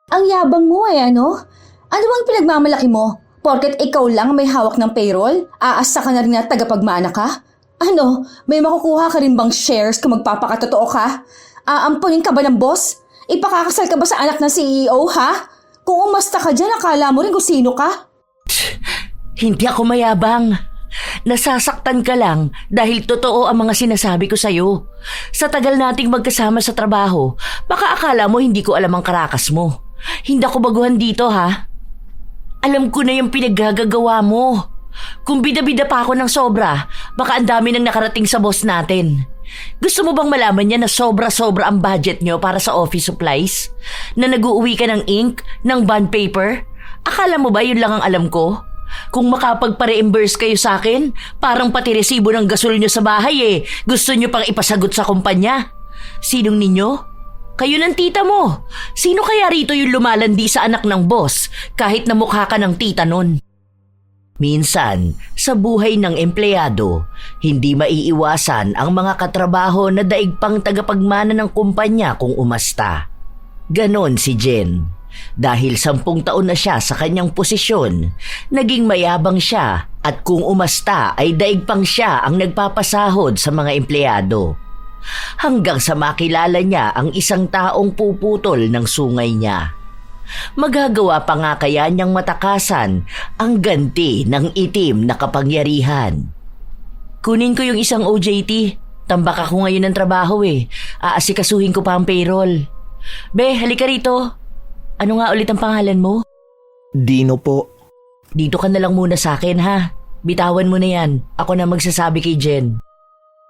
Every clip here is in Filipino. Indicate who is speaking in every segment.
Speaker 1: Ang yabang mo ano? Ano bang pinagmamalaki mo? Porket ikaw lang may hawak ng payroll? Aasa ka na rin na tagapagmana ka? Ano, may makukuha ka rin bang shares kung magpapakatotoo ka? Aampunin ka ba ng boss? Ipakakasal ka ba sa anak ng CEO, ha? Kung umasta ka dyan, akala mo rin kung sino ka?
Speaker 2: Hindi ako mayabang. Nasasaktan ka lang dahil totoo ang mga sinasabi ko sa'yo. Sa tagal nating magkasama sa trabaho, baka akala mo hindi ko alam ang karakas mo. Hindi ako baguhan dito, ha? Alam ko na yung pinaggagawa mo. Kung bida-bida pa ako ng sobra, baka ang dami nang nakarating sa boss natin. Gusto mo bang malaman niya na sobra-sobra ang budget nyo para sa office supplies? Na nag-uuwi ka ng ink, ng bond paper? Akala mo ba yun lang ang alam ko? Kung makapagpa-reimburse kayo sa akin, parang pati resibo ng gasol nyo sa bahay gusto nyo pang ipasagot sa kumpanya. Sinong ninyo? Kayo ng tita mo. Sino kaya rito yung lumalandi sa anak ng boss kahit namukha ka ng tita nun? Minsan, sa buhay ng empleyado, hindi maiiwasan ang mga katrabaho na daig pang tagapagmana ng kumpanya kung umasta. Ganon si Jen. Dahil 10 taon na siya sa kanyang posisyon, naging mayabang siya at kung umasta ay daig pang siya ang nagpapasahod sa mga empleyado. Hanggang sa makilala niya ang isang taong puputol ng sungay niya. Magagawa pa nga kaya niyang matakasan ang ganti ng itim na kapangyarihan. Kunin ko yung isang OJT. Tambak ako ngayon ng trabaho Aasikasuhin ko pa ang payroll. Be, halika rito. Ano nga ulit ang pangalan mo?
Speaker 3: Dino po.
Speaker 2: Dito ka na lang muna sa akin, ha? Bitawan mo na yan. Ako na magsasabi kay Jen.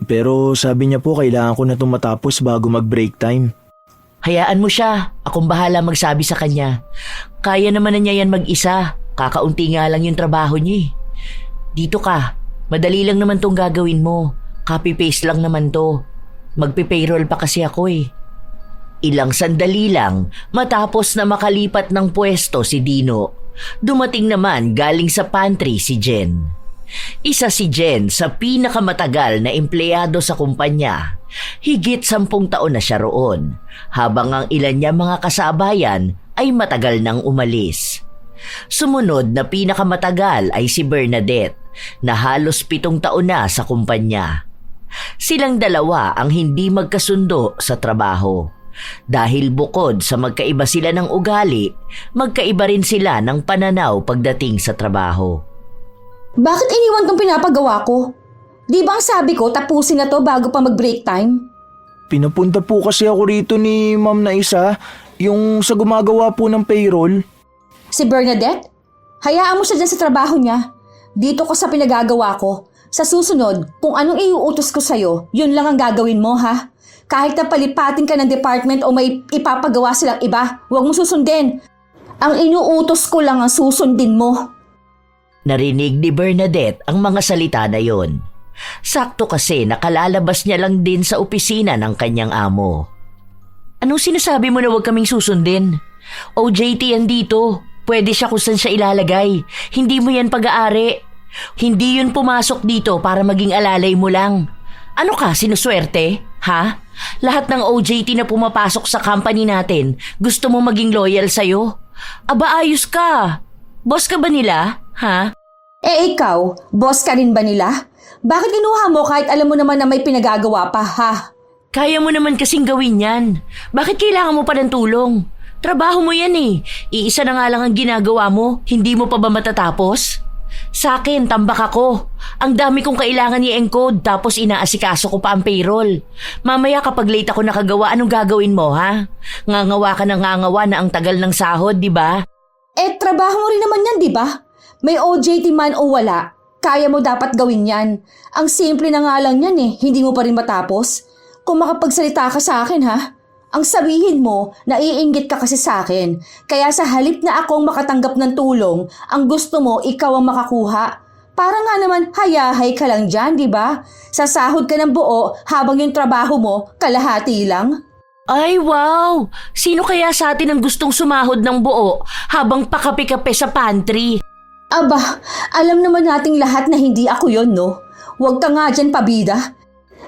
Speaker 3: Pero sabi niya po kailangan ko na itong matapos bago mag-break time.
Speaker 2: Hayaan mo siya. Akong bahala magsabi sa kanya. Kaya naman na niya yan mag-isa. Kakaunti nga lang yung trabaho niya Dito ka. Madali lang naman tong gagawin mo. Copy-paste lang naman to. Magpe-payroll pa kasi ako Ilang sandali lang matapos na makalipat ng pwesto si Dino. Dumating naman galing sa pantry si Jen. Isa si Jen sa pinakamatagal na empleyado sa kumpanya. Higit 10 taon na siya roon, habang ang ilan niya mga kasabayan ay matagal nang umalis. Sumunod na pinakamatagal ay si Bernadette na halos 7 taon na sa kumpanya. Silang dalawa ang hindi magkasundo sa trabaho. Dahil bukod sa magkaiba sila ng ugali, magkaiba rin sila ng pananaw pagdating sa trabaho.
Speaker 1: Bakit iniwan tong pinapagawa ko? Di ba ang sabi ko tapusin na to bago pa mag-break time?
Speaker 3: Pinapunta po kasi ako rito ni Ma'am na isa, yung sa gumagawa po ng payroll.
Speaker 1: Si Bernadette? Hayaan mo siya dyan sa trabaho niya. Dito ko sa pinagagawa ko. Sa susunod, kung anong iuutos ko sa'yo, yun lang ang gagawin mo, ha? Kahit na palipatin ka ng department o may ipapagawa silang iba, huwag mo susundin. Ang inuutos ko lang ang susundin mo.
Speaker 2: Narinig ni Bernadette ang mga salita na yon. Sakto kasi nakalalabas niya lang din sa opisina ng kanyang amo. Anong sinasabi mo na huwag kaming susundin? OJT yan dito. Pwede siya kung saan siya ilalagay. Hindi mo yan pag-aari. Hindi yun pumasok dito para maging alalay mo lang. Ano ka, sinuswerte? Ha? Lahat ng OJT na pumapasok sa company natin, gusto mo maging loyal sa'yo? Aba, ayos ka. Boss ka ba nila? Ha?
Speaker 1: Ikaw, boss ka rin ba nila? Bakit kinuha mo kahit alam mo naman na may pinagagawa pa, ha?
Speaker 2: Kaya mo naman kasing gawin yan. Bakit kailangan mo pa ng tulong? Trabaho mo yan Iisa na nga lang ang ginagawa mo, hindi mo pa ba matatapos? Sa akin, tambak ako. Ang dami kong kailangan i-encode tapos inaasikaso ko pa ang payroll. Mamaya kapag late ako nakagawa, anong gagawin mo, ha? Ngangawa ka ng ngangawa na ang tagal ng sahod, di ba?
Speaker 1: Trabaho mo rin naman yan, di ba? May OJT man o wala, kaya mo dapat gawin yan. Ang simple na nga lang yan hindi mo pa rin matapos. Kung makapagsalita ka sa akin, ha? Ang sabihin mo, naiinggit ka kasi sa akin. Kaya sa halip na akong makatanggap ng tulong, ang gusto mo, ikaw ang makakuha. Para nga naman, hayahay ka lang dyan, di ba? Sasahod ka ng buo habang yung trabaho mo, kalahati lang.
Speaker 2: Ay, wow! Sino kaya sa atin ang gustong sumahod ng buo habang pakape-kape sa pantry?
Speaker 1: Aba, alam naman nating lahat na hindi ako yon, no? Huwag ka nga dyan, pabida.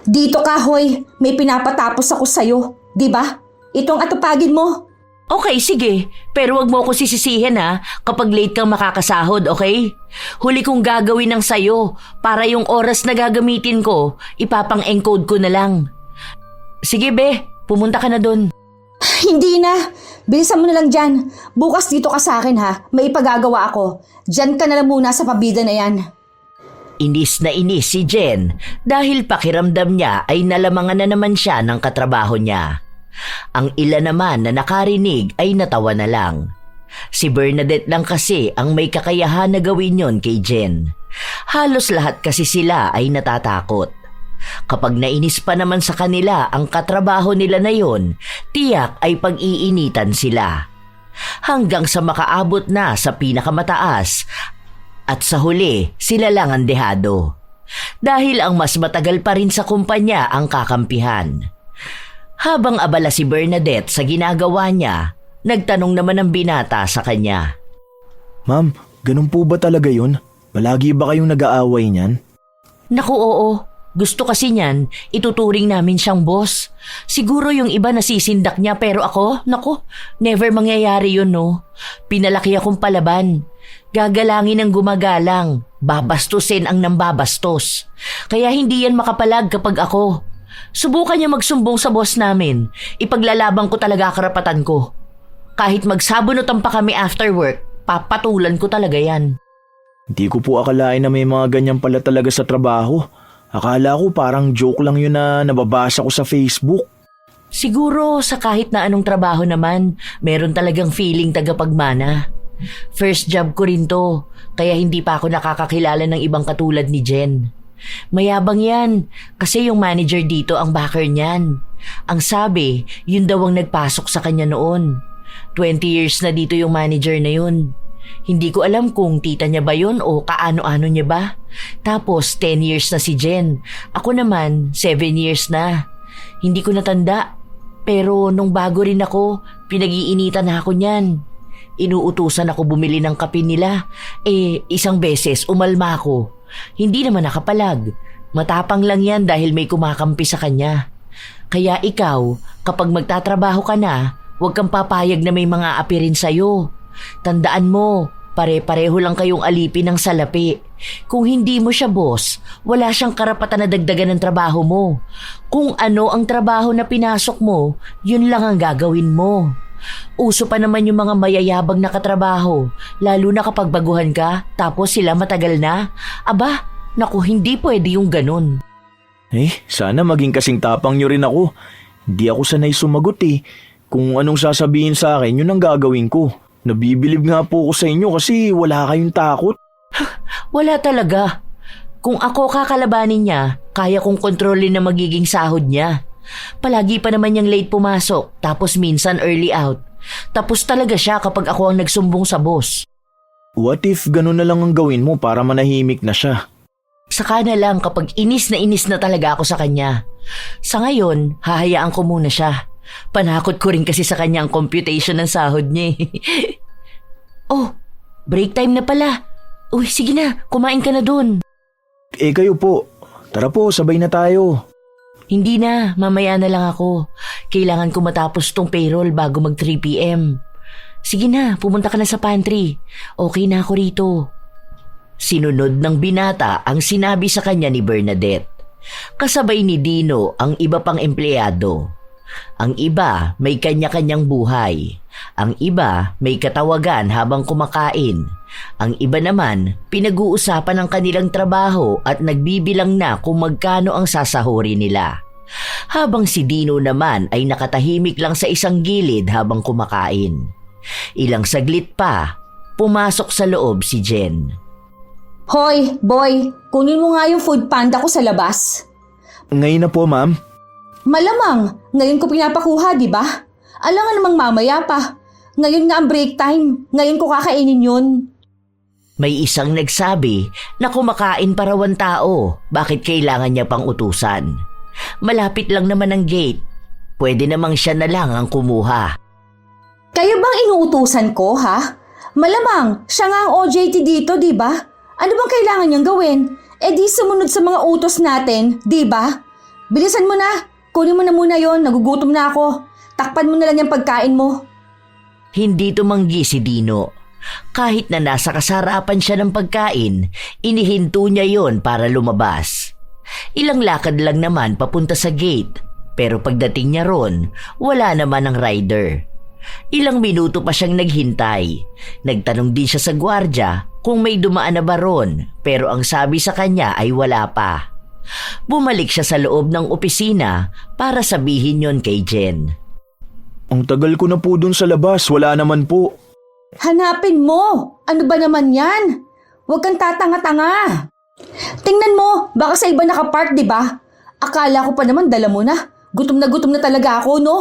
Speaker 1: Dito ka, hoy. May pinapatapos ako sa'yo. Di ba? Itong atupagin mo.
Speaker 2: Okay, sige. Pero wag mo ako sisisihin ha kapag late kang makakasahod, okay? Huli kong gagawin ng sayo para yung oras na gagamitin ko, ipapang-encode ko na lang. Sige be, pumunta ka na dun.
Speaker 1: Hindi na. Bilisan mo na lang dyan. Bukas dito ka sa akin ha. May ipagagawa ako. Dyan ka na lang muna sa pabida na yan.
Speaker 2: Inis na inis si Jen dahil pakiramdam niya ay nalamangan na naman siya ng katrabaho niya. Ang ilan naman na nakarinig ay natawa na lang. Si Bernadette lang kasi ang may kakayahan na gawin yon kay Jen. Halos lahat kasi sila ay natatakot. Kapag nainis pa naman sa kanila ang katrabaho nila na yon, tiyak ay pag-iinitan sila. Hanggang sa makaabot na sa pinakamataas at sa huli sila lang ang dehado. Dahil ang mas matagal pa rin sa kumpanya ang kakampihan. Habang abala si Bernadette sa ginagawa niya, nagtanong naman ang binata sa kanya.
Speaker 3: Ma'am, ganun po ba talaga yun? Palagi ba kayong nag-aaway niyan?
Speaker 2: Naku oo, gusto kasi niyan, ituturing namin siyang boss. Siguro yung iba nasisindak niya pero ako, naku, never mangyayari yun no. Pinalaki akong palaban. Gagalangin ang gumagalang, babastusin ang nambabastos. Kaya hindi yan makapalag kapag ako. Subukan niya magsumbong sa boss namin. Ipaglalaban ko talaga karapatan ko. Kahit magsabunutan pa kami after work, papatulan ko talaga yan.
Speaker 3: Hindi ko po akalain na may mga ganyan pala talaga sa trabaho. Akala ko parang joke lang yun na nababasa ko sa Facebook.
Speaker 2: Siguro sa kahit na anong trabaho naman, meron talagang feeling tagapagmana. First job ko rin to, kaya hindi pa ako nakakakilala ng ibang katulad ni Jen. Mayabang yan, kasi yung manager dito ang backer niyan. Ang sabi, yun daw ang nagpasok sa kanya noon. 20 years na dito yung manager na yun. Hindi ko alam kung tita niya ba yun o kaano-ano niya ba. Tapos 10 years na si Jen. Ako naman, 7 years na. Hindi ko natanda. Pero nung bago rin ako, pinag-iinitan na ako niyan. Inuutusan ako bumili ng kape nila. Isang beses umalma ako. Hindi naman nakapalag. Matapang lang yan dahil may kumakampi sa kanya. Kaya ikaw, kapag magtatrabaho ka na, huwag kang papayag na may mga api rin sa'yo. Tandaan mo, pare-pareho lang kayong alipin ng salapi. Kung hindi mo siya boss, wala siyang karapatan na dagdagan ng trabaho mo. Kung ano ang trabaho na pinasok mo, yun lang ang gagawin mo. Uso pa naman yung mga mayayabang na katrabaho, lalo na kapag baguhan ka, tapos sila matagal na. Aba, naku, hindi pwede yung ganun.
Speaker 3: Sana maging kasing tapang nyo rin ako. Hindi ako sanay sumagot eh. Kung anong sasabihin sa akin, yun ang gagawin ko. Nabibilib nga po ako sa inyo kasi wala kayong takot.
Speaker 2: Wala talaga. Kung ako kakalabanin niya, kaya kong kontrolin na magiging sahod niya. Palagi pa naman niyang late pumasok, tapos minsan early out. Tapos talaga siya kapag ako ang nagsumbong sa boss.
Speaker 3: What if ganun na lang ang gawin mo para manahimik na siya?
Speaker 2: Saka na lang kapag inis na talaga ako sa kanya. Sa ngayon, hahayaan ko muna siya. Panakot ko rin kasi sa kanya ang computation ng sahod niya. Oh, break time na pala. Uy, sige na, kumain ka na dun.
Speaker 3: Kayo po. Tara po, sabay na tayo.
Speaker 2: Hindi na, mamaya na lang ako. Kailangan ko matapos tong payroll bago mag 3 p.m. Sige na, pumunta ka na sa pantry. Okay na ako rito. Sinunod ng binata ang sinabi sa kanya ni Bernadette. Kasabay ni Dino ang iba pang empleyado. Ang iba may kanya-kanyang buhay. Ang iba may katawagan habang kumakain. Ang iba naman pinag-uusapan ang kanilang trabaho at nagbibilang na kung magkano ang sasahuri nila. Habang si Dino naman ay nakatahimik lang sa isang gilid habang kumakain. Ilang saglit pa, pumasok sa loob si Jen.
Speaker 1: Hoy, boy, kunin mo nga yung food panda ko sa labas.
Speaker 3: Ngayon na po, ma'am.
Speaker 1: Malamang, ngayon ko pinapakuha, di ba? Alam nga namang mamaya pa. Ngayon nga ang break time. Ngayon ko kakainin yun.
Speaker 2: May isang nagsabi na kumakain pa raw ang tao. Bakit kailangan niya pang utusan? Malapit lang naman ang gate. Pwede namang siya na lang ang kumuha.
Speaker 1: Kayo bang inuutusan ko, ha? Malamang, siya nga ang OJT dito, di ba? Ano bang kailangan niyang gawin? Di sumunod sa mga utos natin, di ba? Bilisan mo na. Kunin mo na muna yon, nagugutom na ako. Takpan mo na lang yung pagkain mo.
Speaker 2: Hindi tumanggi si Dino. Kahit na nasa kasarapan siya ng pagkain, inihinto niya yon para lumabas. Ilang lakad lang naman papunta sa gate, pero pagdating niya ron, wala naman ang rider. Ilang minuto pa siyang naghintay. Nagtanong din siya sa gwardya kung may dumaan na ba ron, pero ang sabi sa kanya ay wala pa. Bumalik siya sa loob ng opisina para sabihin yon kay Jen.
Speaker 3: Ang tagal ko na po dun sa labas, wala naman po.
Speaker 1: Hanapin mo! Ano ba naman yan? Huwag kang tatanga-tanga. Tingnan mo, baka sa iba nakapark, di ba? Akala ko pa naman dala mo na. Gutom na talaga ako, no?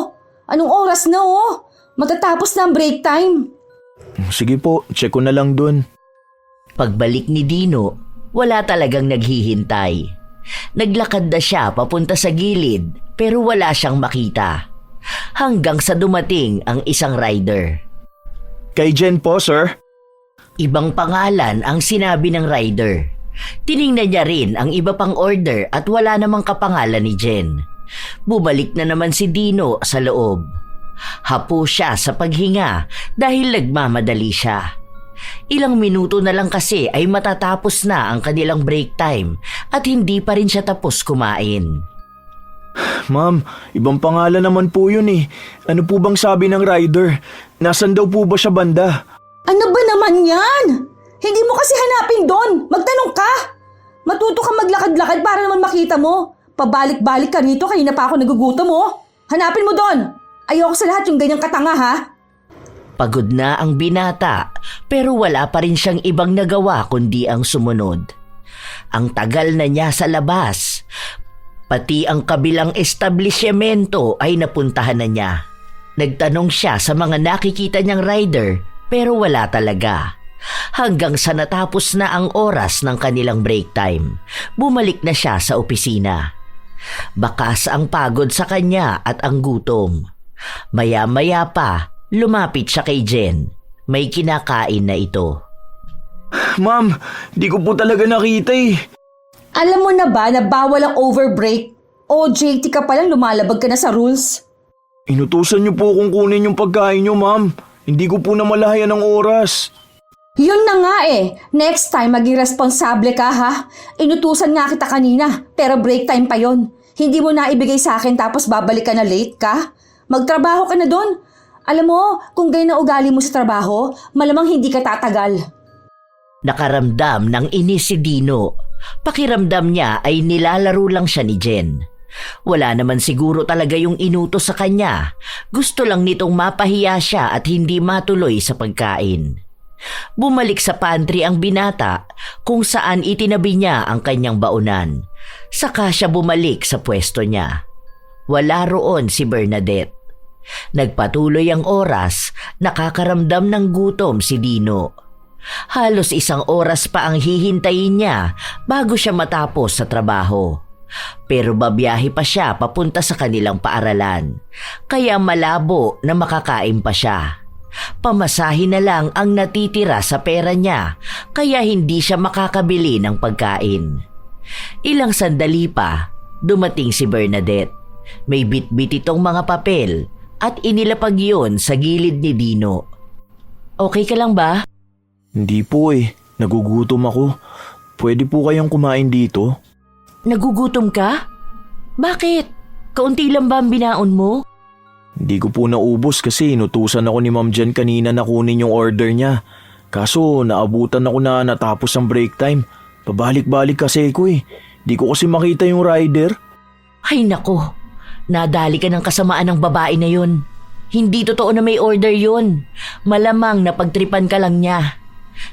Speaker 1: Anong oras na, oh? Matatapos na ang break time.
Speaker 3: Sige po, check ko na lang dun.
Speaker 2: Pagbalik ni Dino, wala talagang naghihintay. Naglakad na siya papunta sa gilid pero wala siyang makita. Hanggang sa dumating ang isang rider.
Speaker 3: Kay Jen po, sir.
Speaker 2: Ibang pangalan ang sinabi ng rider. Tiningnan niya rin ang iba pang order at wala namang kapangalan ni Jen. Bumalik na naman si Dino sa loob. Hapo siya sa paghinga dahil nagmamadali siya. Ilang minuto na lang kasi ay matatapos na ang kanilang break time at hindi pa rin siya tapos kumain.
Speaker 3: Ma'am, ibang pangalan naman po yun eh. Ano po bang sabi ng rider? Nasaan daw po ba siya banda?
Speaker 1: Ano ba naman yan? Hindi mo kasi hanapin doon. Magtanong ka. Matuto ka maglakad-lakad para naman makita mo. Pabalik-balik ka rito, kanina pa ako nagugutom mo. Hanapin mo doon. Ayoko sa lahat yung ganyang katanga, ha?
Speaker 2: Pagod na ang binata pero wala pa rin siyang ibang nagawa kundi ang sumunod. Ang tagal na niya sa labas. Pati ang kabilang establishmento ay napuntahan na niya. Nagtanong siya sa mga nakikita niyang rider pero wala talaga. Hanggang sa natapos na ang oras ng kanilang break time, bumalik na siya sa opisina. Bakas ang pagod sa kanya at ang gutom. Maya-maya pa, lumapit siya kay Jen. May kinakain na ito.
Speaker 3: Ma'am, di ko po talaga nakita eh.
Speaker 1: Alam mo na ba na bawal ang overbreak? O JT ka palang lumalabag ka na sa rules?
Speaker 3: Inutusan niyo po kung kunin yung pagkain niyo, ma'am. Hindi ko po namalayan ng oras.
Speaker 1: Yun na nga eh. Next time maging responsable ka, ha? Inutusan nga kita kanina, pero break time pa yon. Hindi mo na ibigay sa akin tapos babalik ka na late ka? Magtrabaho ka na doon. Alam mo, kung ganyan na ugali mo sa trabaho, malamang hindi ka tatagal.
Speaker 2: Nakaramdam ng inis si Dino. Pakiramdam niya ay nilalaro lang siya ni Jen. Wala naman siguro talaga yung inutos sa kanya. Gusto lang nitong mapahiya siya at hindi matuloy sa pagkain. Bumalik sa pantry ang binata kung saan itinabi niya ang kanyang baunan. Saka siya bumalik sa pwesto niya. Wala roon si Bernadette. Nagpatuloy ang oras, nakakaramdam ng gutom si Dino. Halos isang oras pa ang hihintayin niya bago siya matapos sa trabaho. Pero babiyahe pa siya papunta sa kanilang paaralan, kaya malabo na makakain pa siya. Pamasahin na lang ang natitira sa pera niya, kaya hindi siya makakabili ng pagkain. Ilang sandali pa, dumating si Bernadette. May bitbit itong mga papel at inilapag yun sa gilid ni Dino. Okay ka lang ba?
Speaker 3: Hindi po eh. Nagugutom ako. Pwede po kayang kumain dito?
Speaker 2: Nagugutom ka? Bakit? Kaunti lang ba ang binaon mo?
Speaker 3: Hindi ko po naubos kasi inutusan ako ni Ma'am Jen kanina na kunin yung order niya. Kaso naabutan ako na natapos ang break time. Pabalik-balik kasi ko eh. Di ko kasi makita yung rider.
Speaker 2: Ay nako, nadali ka ng kasamaan ng babae na yun. Hindi totoo na may order yun. Malamang napagtripan ka lang niya.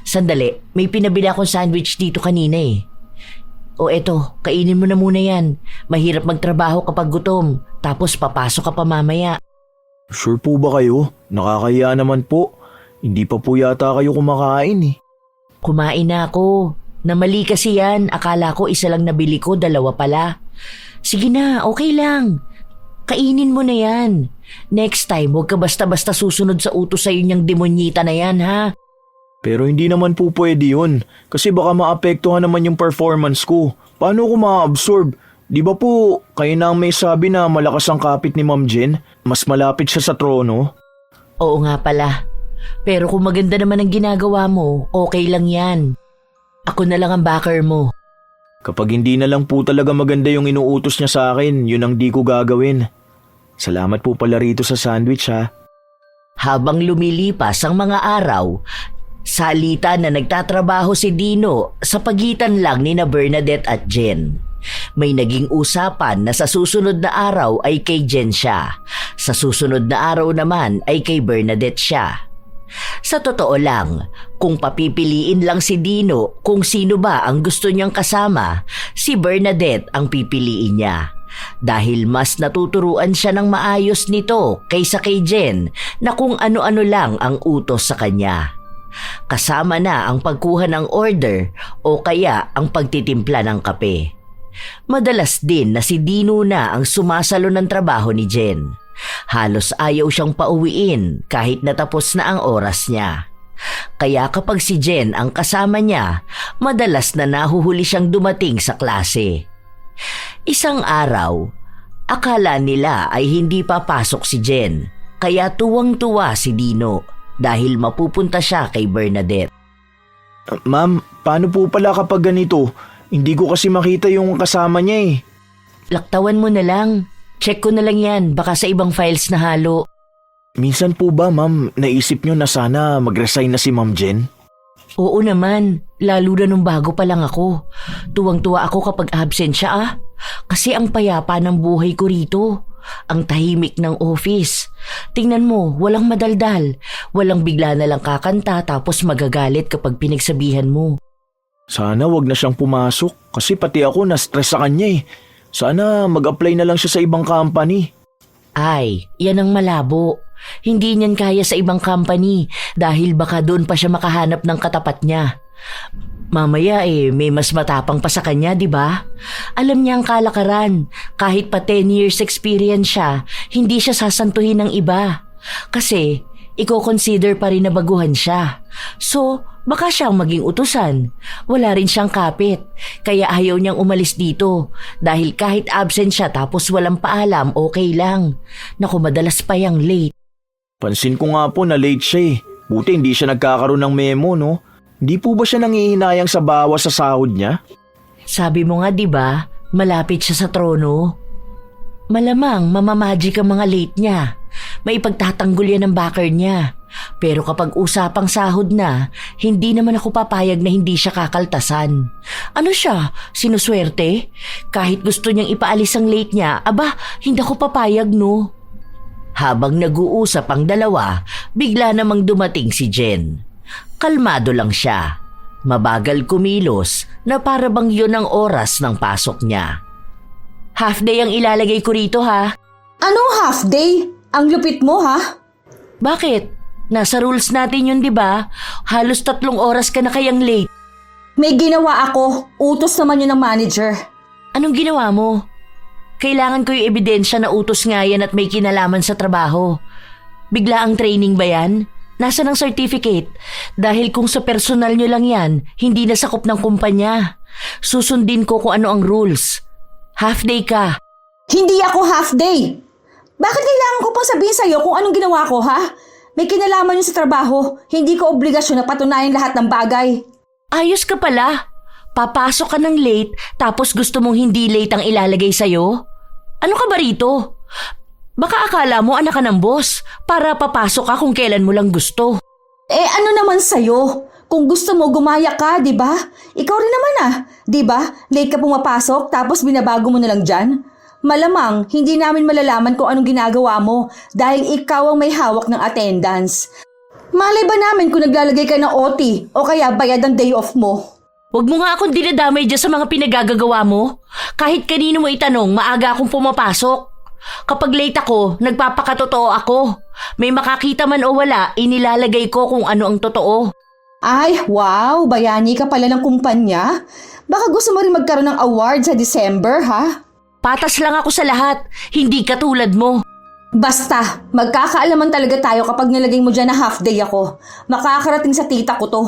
Speaker 2: Sandali, may pinabili akong sandwich dito kanina eh. O eto, kainin mo na muna yan. Mahirap magtrabaho kapag gutom, tapos papasok ka pa mamaya.
Speaker 3: Sure po ba kayo? Nakakahiya naman po. Hindi pa po yata kayo kumakain eh.
Speaker 2: Kumain na ako. Namali kasi yan, akala ko isa lang nabili ko, dalawa pala. Sige na, okay lang. Kainin mo na yan. Next time, huwag ka basta-basta susunod sa utos sa'yo niyang demonyita na yan, ha?
Speaker 3: Pero hindi naman po pwede yun. Kasi baka maapektuhan naman yung performance ko. Paano ko ma-absorb? Di ba po, kayo na ang may sabi na malakas ang kapit ni Ma'am Jen? Mas malapit siya sa trono?
Speaker 2: Oo nga pala. Pero kung maganda naman ang ginagawa mo, okay lang yan. Ako na lang ang backer mo.
Speaker 3: Kapag hindi na lang po talaga maganda yung inuutos niya sa akin, yun ang di ko gagawin. Salamat po pala rito sa sandwich ha.
Speaker 2: Habang lumilipas ang mga araw, salita na nagtatrabaho si Dino sa pagitan lang ni na Bernadette at Jen. May naging usapan na sa susunod na araw ay kay Jen siya. Sa susunod na araw naman ay kay Bernadette siya. Sa totoo lang, kung papipiliin lang si Dino kung sino ba ang gusto niyang kasama, si Bernadette ang pipiliin niya. Dahil mas natuturuan siya ng maayos nito kaysa kay Jen na kung ano-ano lang ang utos sa kanya. Kasama na ang pagkuha ng order o kaya ang pagtitimpla ng kape. Madalas din na si Dino na ang sumasalo ng trabaho ni Jen. Halos ayaw siyang pauwiin kahit natapos na ang oras niya. Kaya kapag si Jen ang kasama niya, madalas na nahuhuli siyang dumating sa klase. Isang araw, akala nila ay hindi papasok si Jen, kaya tuwang-tuwa si Dino dahil mapupunta siya kay Bernadette.
Speaker 3: Ma'am, paano po pala kapag ganito? Hindi ko kasi makita yung kasama niya eh.
Speaker 2: Laktawan mo na lang. Check ko na lang yan, baka sa ibang files na halo.
Speaker 3: Minsan po ba ma'am, naisip niyo na sana mag-resign na si Ma'am Jen?
Speaker 2: Oo naman, lalo na nung bago pa lang ako. Tuwang-tuwa ako kapag absent siya Kasi ang payapa ng buhay ko rito. Ang tahimik ng office. Tingnan mo, walang madaldal. Walang bigla na lang kakanta tapos magagalit kapag pinagsabihan mo.
Speaker 3: Sana wag na siyang pumasok kasi pati ako na-stress sa kanya eh. Sana mag-apply na lang siya sa ibang company.
Speaker 2: Ay, yan ang malabo. Hindi niyan kaya sa ibang company dahil baka doon pa siya makahanap ng katapat niya. Mamaya may mas matapang pa sa kanya, di ba? Alam niya ang kalakaran. Kahit pa 10 years experience siya, hindi siya sasantuhin ng iba. Kasi, i-consider pa rin na baguhan siya. So, baka siyang maging utusan. Wala rin siyang kapit. Kaya ayaw niyang umalis dito. Dahil kahit absent siya tapos walang paalam, okay lang. Naku, madalas pa yang late.
Speaker 3: Pansin ko nga po na late siya eh. Buti hindi siya nagkakaroon ng memo, no? Hindi po ba siya nangihinayang sa bawas sa sahod niya?
Speaker 2: Sabi mo nga, di ba, malapit siya sa trono. Malamang mamamagic ang mga late niya. May ipagtatanggol yan ng backer niya. Pero kapag usapang sahod na, hindi naman ako papayag na hindi siya kakaltasan. Ano siya? Sinuswerte? Kahit gusto niyang ipaalis ang late niya, aba, hindi ako papayag, no? Habang nag-uusap ang dalawa, bigla namang dumating si Jen. Kalmado lang siya. Mabagal kumilos na para bang yun ang oras ng pasok niya. Half day ang ilalagay ko rito ha.
Speaker 1: Anong half day? Ang lupit mo ha?
Speaker 2: Bakit? Nasa rules natin yun, di ba? Halos 3 oras ka na kayang late.
Speaker 1: May ginawa ako. Utos naman yun ng manager.
Speaker 2: Anong ginawa mo? Kailangan ko yung ebidensya na utos nga yan at may kinalaman sa trabaho. Bigla ang training ba yan? Nasaan ang certificate? Dahil kung sa personal nyo lang yan, hindi nasakop ng kumpanya. Susundin ko kung ano ang rules. Half day ka.
Speaker 1: Hindi ako half day. Bakit kailangan ko pang sabihin sa'yo kung anong ginawa ko, ha? May kinalaman yun sa trabaho. Hindi ko obligasyon na patunayan lahat ng bagay.
Speaker 2: Ayos ka pala. Papasok ka ng late tapos gusto mong hindi late ang ilalagay sa'yo? Ano ka ba rito? Baka akala mo anak ka ng boss para papasok ka kung kailan mo lang gusto.
Speaker 1: Ano naman sa'yo? Kung gusto mo, gumaya ka, di ba? Ikaw rin naman di ba? Late ka pumapasok tapos binabago mo na lang dyan. Malamang, hindi namin malalaman kung anong ginagawa mo dahil ikaw ang may hawak ng attendance. Malay ba namin kung naglalagay ka ng OT o kaya bayad ang day off mo?
Speaker 2: Huwag mo nga akong dinadamay dyan sa mga pinagagagawa mo. Kahit kanino mo itanong, maaga akong pumapasok. Kapag late ako, nagpapakatotoo ako. May makakita man o wala, inilalagay ko kung ano ang totoo.
Speaker 1: Ay, wow! Bayani ka pala ng kumpanya. Baka gusto mo rin magkaroon ng award sa December, ha?
Speaker 2: Patas lang ako sa lahat, hindi katulad mo.
Speaker 1: Basta, magkakaalaman talaga tayo kapag nilagay mo dyan na half day ako. Makakarating sa tita ko to.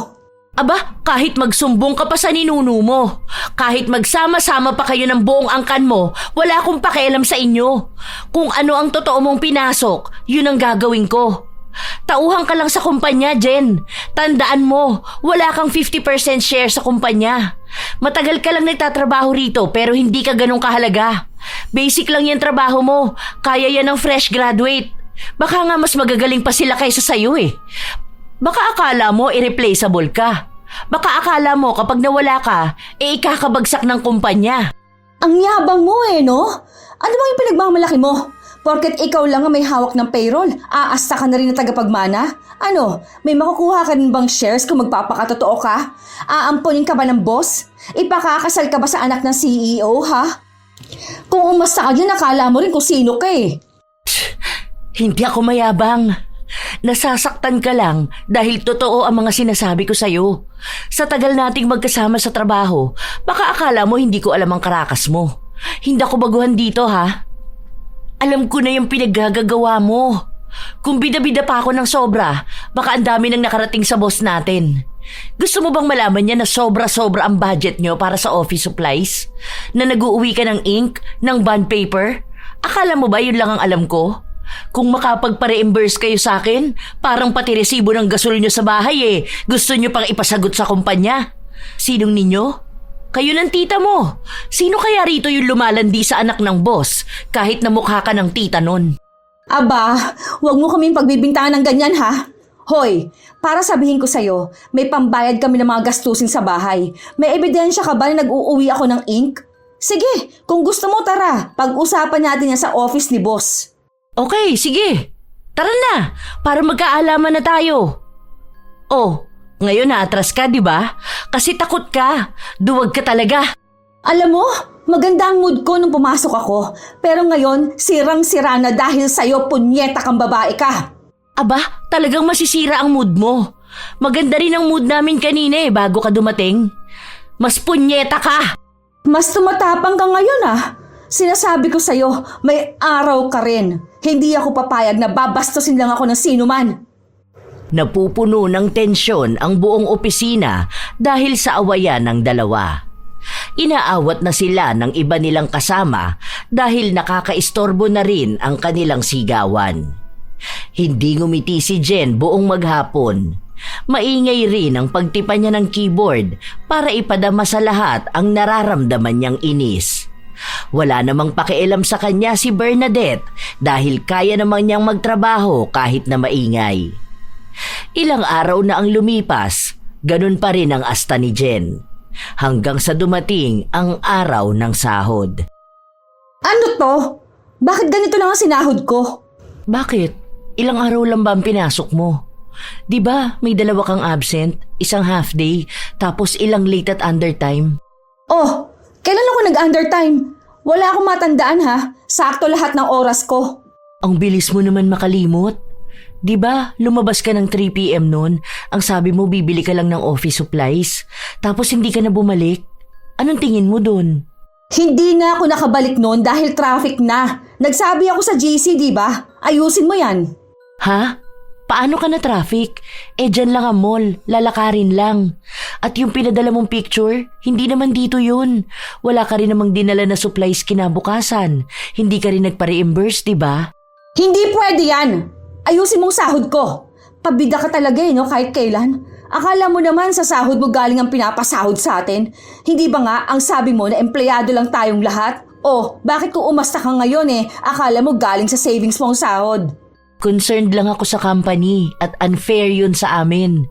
Speaker 2: Aba, kahit magsumbong ka pa sa ninuno mo, kahit magsama-sama pa kayo ng buong angkan mo, wala akong pakialam sa inyo. Kung ano ang totoo mong pinasok, yun ang gagawin ko. Tauhan ka lang sa kumpanya, Jen. Tandaan mo, wala kang 50% share sa kumpanya. Matagal ka lang nagtatrabaho rito pero hindi ka ganun kahalaga. Basic lang yung trabaho mo. Kaya yan ng fresh graduate. Baka nga mas magagaling pa sila kaysa sa'yo eh. Baka akala mo irreplaceable ka. Baka akala mo kapag nawala ka, ikakabagsak ng kumpanya.
Speaker 1: Ang yabang mo no? Ano bang yung pinagmamalaki mo? Porket ikaw lang ang may hawak ng payroll, aasta ka na rin na tagapagmana? Ano, may makukuha ka rin bang shares kung magpapakatotoo ka? Aampunin ka ba ng boss? Ipakakasal ka ba sa anak ng CEO, ha? Kung umasta ka dyan, nakala mo rin kung sino ka eh.
Speaker 2: Hindi ako mayabang. Nasasaktan ka lang dahil totoo ang mga sinasabi ko sa'yo. Sa tagal nating magkasama sa trabaho, baka akala mo hindi ko alam ang karakas mo. Hindi ako baguhan dito, ha? Alam ko na yung pinaggagawa mo. Kung bida-bida pa ako ng sobra, baka ang dami nang nakarating sa boss natin. Gusto mo bang malaman niya na sobra-sobra ang budget nyo para sa office supplies? Na nag-uuwi ka ng ink, ng bond paper? Akala mo ba yun lang ang alam ko? Kung makapagpa-reimburse kayo sa akin, parang pati resibo ng gasol nyo sa bahay gusto nyo pang ipasagot sa kumpanya. Sinong ninyo? Kayo ng tita mo. Sino kaya rito yung lumalandi sa anak ng boss kahit na mukha ka ng tita nun?
Speaker 1: Aba, huwag mo kaming pagbibintangan ng ganyan ha. Hoy, para sabihin ko sa'yo, may pambayad kami ng mga gastusin sa bahay. May ebidensya ka ba na nag-uuwi ako ng ink? Sige, kung gusto mo tara, pag-usapan natin yan sa office ni boss.
Speaker 2: Okay, sige. Tara na, para magkaalaman na tayo. Oh, ngayon naatras ka, di ba? Kasi takot ka. Duwag ka talaga.
Speaker 1: Alam mo, maganda ang mood ko nung pumasok ako. Pero ngayon, sirang-sira na dahil sa'yo punyeta kang babae ka.
Speaker 2: Aba, talagang masisira ang mood mo. Maganda rin ang mood namin kanina bago ka dumating. Mas punyeta ka.
Speaker 1: Mas tumatapang ka ngayon Sinasabi ko sa'yo, may araw ka rin. Hindi ako papayag na babastusin lang ako ng sino man.
Speaker 2: Napupuno ng tensyon ang buong opisina dahil sa awayan ng dalawa. Inaawat na sila ng iba nilang kasama dahil nakakaistorbo na rin ang kanilang sigawan. Hindi ngumiti si Jen buong maghapon. Maingay rin ang pagtipa niya ng keyboard para ipadama sa lahat ang nararamdaman niyang inis. Wala namang pakialam sa kanya si Bernadette dahil kaya namang niyang magtrabaho kahit na maingay. Ilang araw na ang lumipas, ganun pa rin ang asta ni Jen. Hanggang sa dumating ang araw ng sahod.
Speaker 1: Ano to? Bakit ganito lang ang sinahod ko?
Speaker 2: Bakit? Ilang araw lang ba ang pinasok mo? Di ba may 2 kang absent, 1 half day, tapos ilang late at undertime?
Speaker 1: Oh, kailan ako nag-undertime? Wala akong matandaan Sakto lahat ng oras ko.
Speaker 2: Ang bilis mo naman makalimot. Di ba lumabas ka ng 3 p.m. noon? Ang sabi mo bibili ka lang ng office supplies, tapos hindi ka na bumalik? Anong tingin mo dun?
Speaker 1: Hindi na ako nakabalik noon dahil traffic na. Nagsabi ako sa GC, di ba? Ayusin mo yan.
Speaker 2: Ha? Paano ka na traffic? Dyan lang ang mall, lalakarin lang. At yung pinadala mong picture, hindi naman dito yun. Wala ka rin namang dinala na supplies kinabukasan. Hindi ka rin nagpa-reimburse, di ba?
Speaker 1: Hindi pwede yan. Ayusin mong sahod ko. Pabida ka talaga kahit kailan. Akala mo naman sa sahod mo galing ang pinapasahod sa atin. Hindi ba nga ang sabi mo na empleyado lang tayong lahat? Oh, bakit kung umasta ka ngayon akala mo galing sa savings mo ang sahod?
Speaker 2: Concerned lang ako sa company at unfair yun sa amin.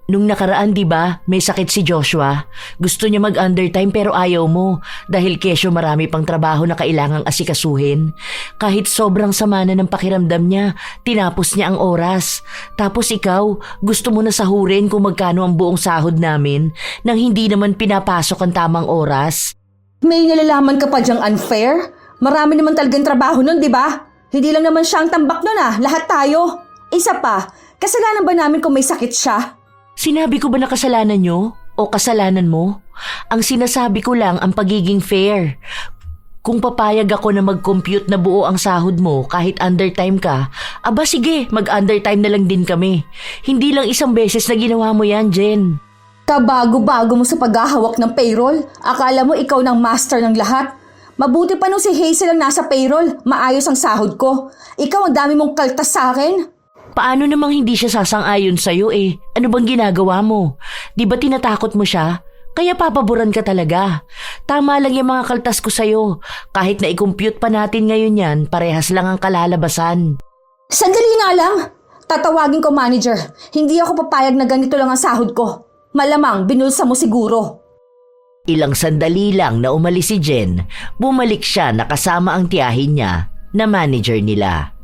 Speaker 2: Nung nakaraan, di ba, may sakit si Joshua. Gusto niya mag-undertime pero ayaw mo dahil kesyo marami pang trabaho na kailangang asikasuhin. Kahit sobrang sama na ng pakiramdam niya, tinapos niya ang oras. Tapos ikaw, gusto mo na sahurin kung magkano ang buong sahod namin nang hindi naman pinapasok ang tamang oras.
Speaker 1: May nalalaman ka pa diyang unfair? Marami naman talagang trabaho nun, di ba? Hindi lang naman siya ang tambak nun lahat tayo. Isa pa, kasalanan ba namin kung may sakit siya?
Speaker 2: Sinabi ko ba na kasalanan nyo? O kasalanan mo? Ang sinasabi ko lang ang pagiging fair. Kung papayag ako na mag-compute na buo ang sahod mo kahit undertime ka, aba sige, mag-undertime na lang din kami. Hindi lang 1 beses na ginawa mo yan, Jen.
Speaker 1: Kabago-bago mo sa paghahawak ng payroll. Akala mo ikaw ng master ng lahat. Mabuti pa nung si Hazel ang nasa payroll, maayos ang sahod ko. Ikaw ang dami mong kaltas sa akin.
Speaker 2: Paano namang hindi siya sasang-ayon sa'yo eh? Ano bang ginagawa mo? Di ba tinatakot mo siya? Kaya papaboran ka talaga. Tama lang yung mga kaltas ko sa'yo. Kahit na i-compute pa natin ngayon yan, parehas lang ang kalalabasan.
Speaker 1: Sandali nga lang. Tatawagin ko manager. Hindi ako papayag na ganito lang ang sahod ko. Malamang binulsa mo siguro.
Speaker 2: Ilang sandali lang na umalis si Jen, bumalik siya na kasama ang tiyahin niya na manager nila.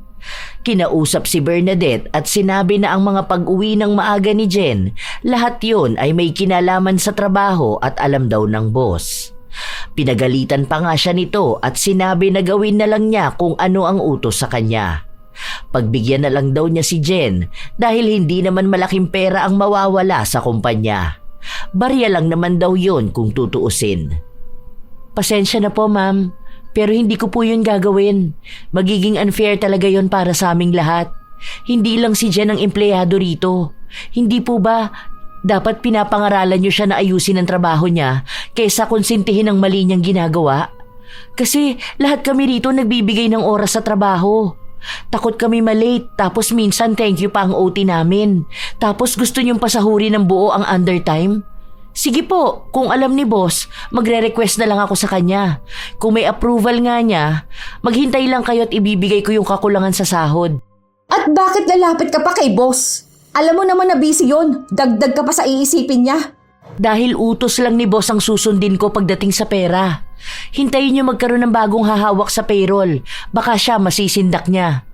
Speaker 2: Kinausap si Bernadette at sinabi na ang mga pag-uwi ng maaga ni Jen, lahat yon ay may kinalaman sa trabaho at alam daw ng boss. Pinagalitan pa nga siya nito at sinabi na gawin na lang niya kung ano ang utos sa kanya. Pagbigyan na lang daw niya si Jen dahil hindi naman malaking pera ang mawawala sa kumpanya. Barya lang naman daw yon kung tutuusin. Pasensya na po ma'am. Pero hindi ko po yun gagawin. Magiging unfair talaga yon para sa aming lahat. Hindi lang si Jen ang empleyado rito. Hindi po ba dapat pinapangaralan niyo siya na ayusin ang trabaho niya kaysa konsintihin ang mali niyang ginagawa? Kasi lahat kami rito nagbibigay ng oras sa trabaho. Takot kami malate tapos minsan thank you pa ang OT namin. Tapos gusto niyong pasahurin ng buo ang undertime? Sige po, kung alam ni boss, magre-request na lang ako sa kanya. Kung may approval nga niya, maghintay lang kayo at ibibigay ko yung kakulangan sa sahod.
Speaker 1: At bakit lalapit ka pa kay boss? Alam mo naman na busy yun. Dagdag ka pa sa iisipin niya.
Speaker 2: Dahil utos lang ni boss ang susundin ko pagdating sa pera. Hintayin niyo magkaroon ng bagong hahawak sa payroll. Baka siya masisindak niya.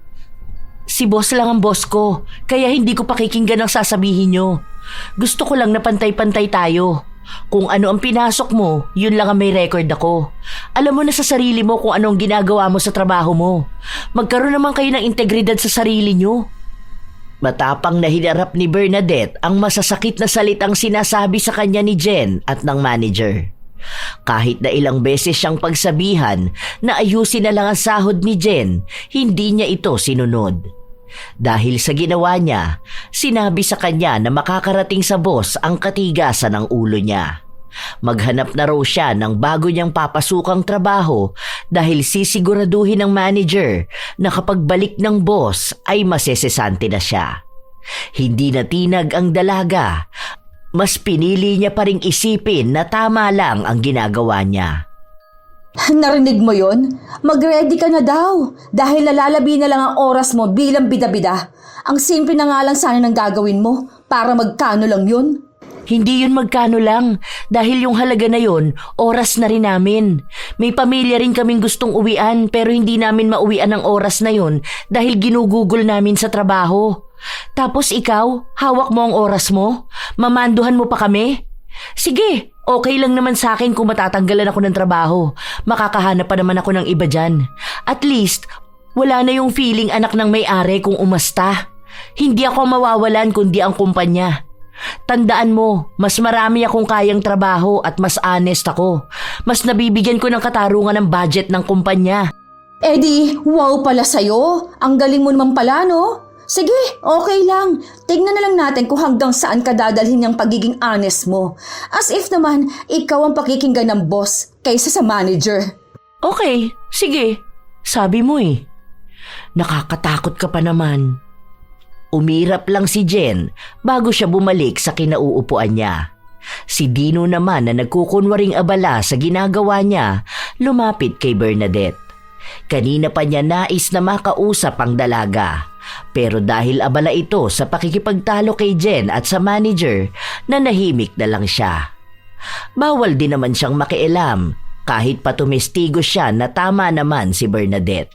Speaker 2: Si boss lang ang boss ko, kaya hindi ko pakikinggan ang sasabihin niyo. Gusto ko lang na pantay-pantay tayo. Kung ano ang pinasok mo, yun lang ang may record ako. Alam mo na sa sarili mo kung anong ginagawa mo sa trabaho mo. Magkaroon naman kayo ng integridad sa sarili niyo. Matapang na hinarap ni Bernadette ang masasakit na salitang sinasabi sa kanya ni Jen at ng manager. Kahit na ilang beses siyang pagsabihan na ayusin na lang ang sahod ni Jen, hindi niya ito sinunod. Dahil sa ginawa niya, sinabi sa kanya na makakarating sa boss ang katigasan ng ulo niya. Maghanap na raw siya ng bago niyang papasukang trabaho dahil sisiguraduhin ng manager na kapag balik ng boss ay masesesante na siya. Hindi na tinag ang dalaga. Mas pinili niya pa ring isipin na tama lang ang ginagawa niya.
Speaker 1: Narinig mo yon? Mag-ready ka na daw. Dahil nalalabi na lang ang oras mo bilang bida-bida. Ang simple na nga lang sana ng gagawin mo para magkano lang yun.
Speaker 2: Hindi yun magkano lang. Dahil yung halaga na yun, oras na rin namin. May pamilya rin kaming gustong uwian pero hindi namin mauwian ang oras na yun dahil ginugugol namin sa trabaho. Tapos ikaw, hawak mo ang oras mo? Mamanduhan mo pa kami? Sige, okay lang naman sa akin kung matatanggalan ako ng trabaho. Makakahanap pa naman ako ng iba dyan. At least, wala na yung feeling anak ng may-ari kung umasta. Hindi ako mawawalan kundi ang kumpanya. Tandaan mo, mas marami akong kayang trabaho at mas honest ako. Mas nabibigyan ko ng katarungan ng budget ng kumpanya.
Speaker 1: Eh di, wow pala sa'yo. Ang galing mo naman pala, no? Sige, okay lang. Tignan na lang natin kung hanggang saan ka dadalhin yung pagiging honest mo. As if naman, ikaw ang pakikinggan ng boss kaysa sa manager.
Speaker 2: Okay, sige. Sabi mo eh. Nakakatakot ka pa naman. Umirap lang si Jen bago siya bumalik sa kinauupuan niya. Si Dino naman na nagkukunwaring abala sa ginagawa niya, lumapit kay Bernadette. Kanina pa niya nais na makausap ang dalaga. Pero dahil abala ito sa pakikipagtalo kay Jen at sa manager, nanahimik na lang siya. Bawal din naman siyang makialam kahit pa tumestigo siya na tama naman si Bernadette.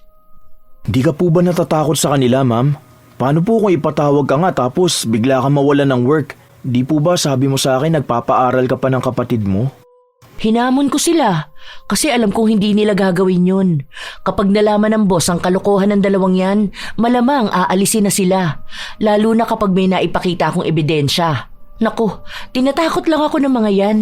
Speaker 3: Di ka po ba natatakot sa kanila, ma'am? Paano po kung ipatawag ka nga tapos bigla ka mawalan ng work? Di po ba sabi mo sa akin nagpapaaral ka pa ng kapatid mo?
Speaker 2: Hinamon ko sila kasi alam kong hindi nila gagawin yun. Kapag nalaman ng boss ang kalokohan ng dalawang yan, malamang aalisin na sila. Lalo na kapag may naipakita akong ebidensya. Naku, tinatakot lang ako ng mga yan.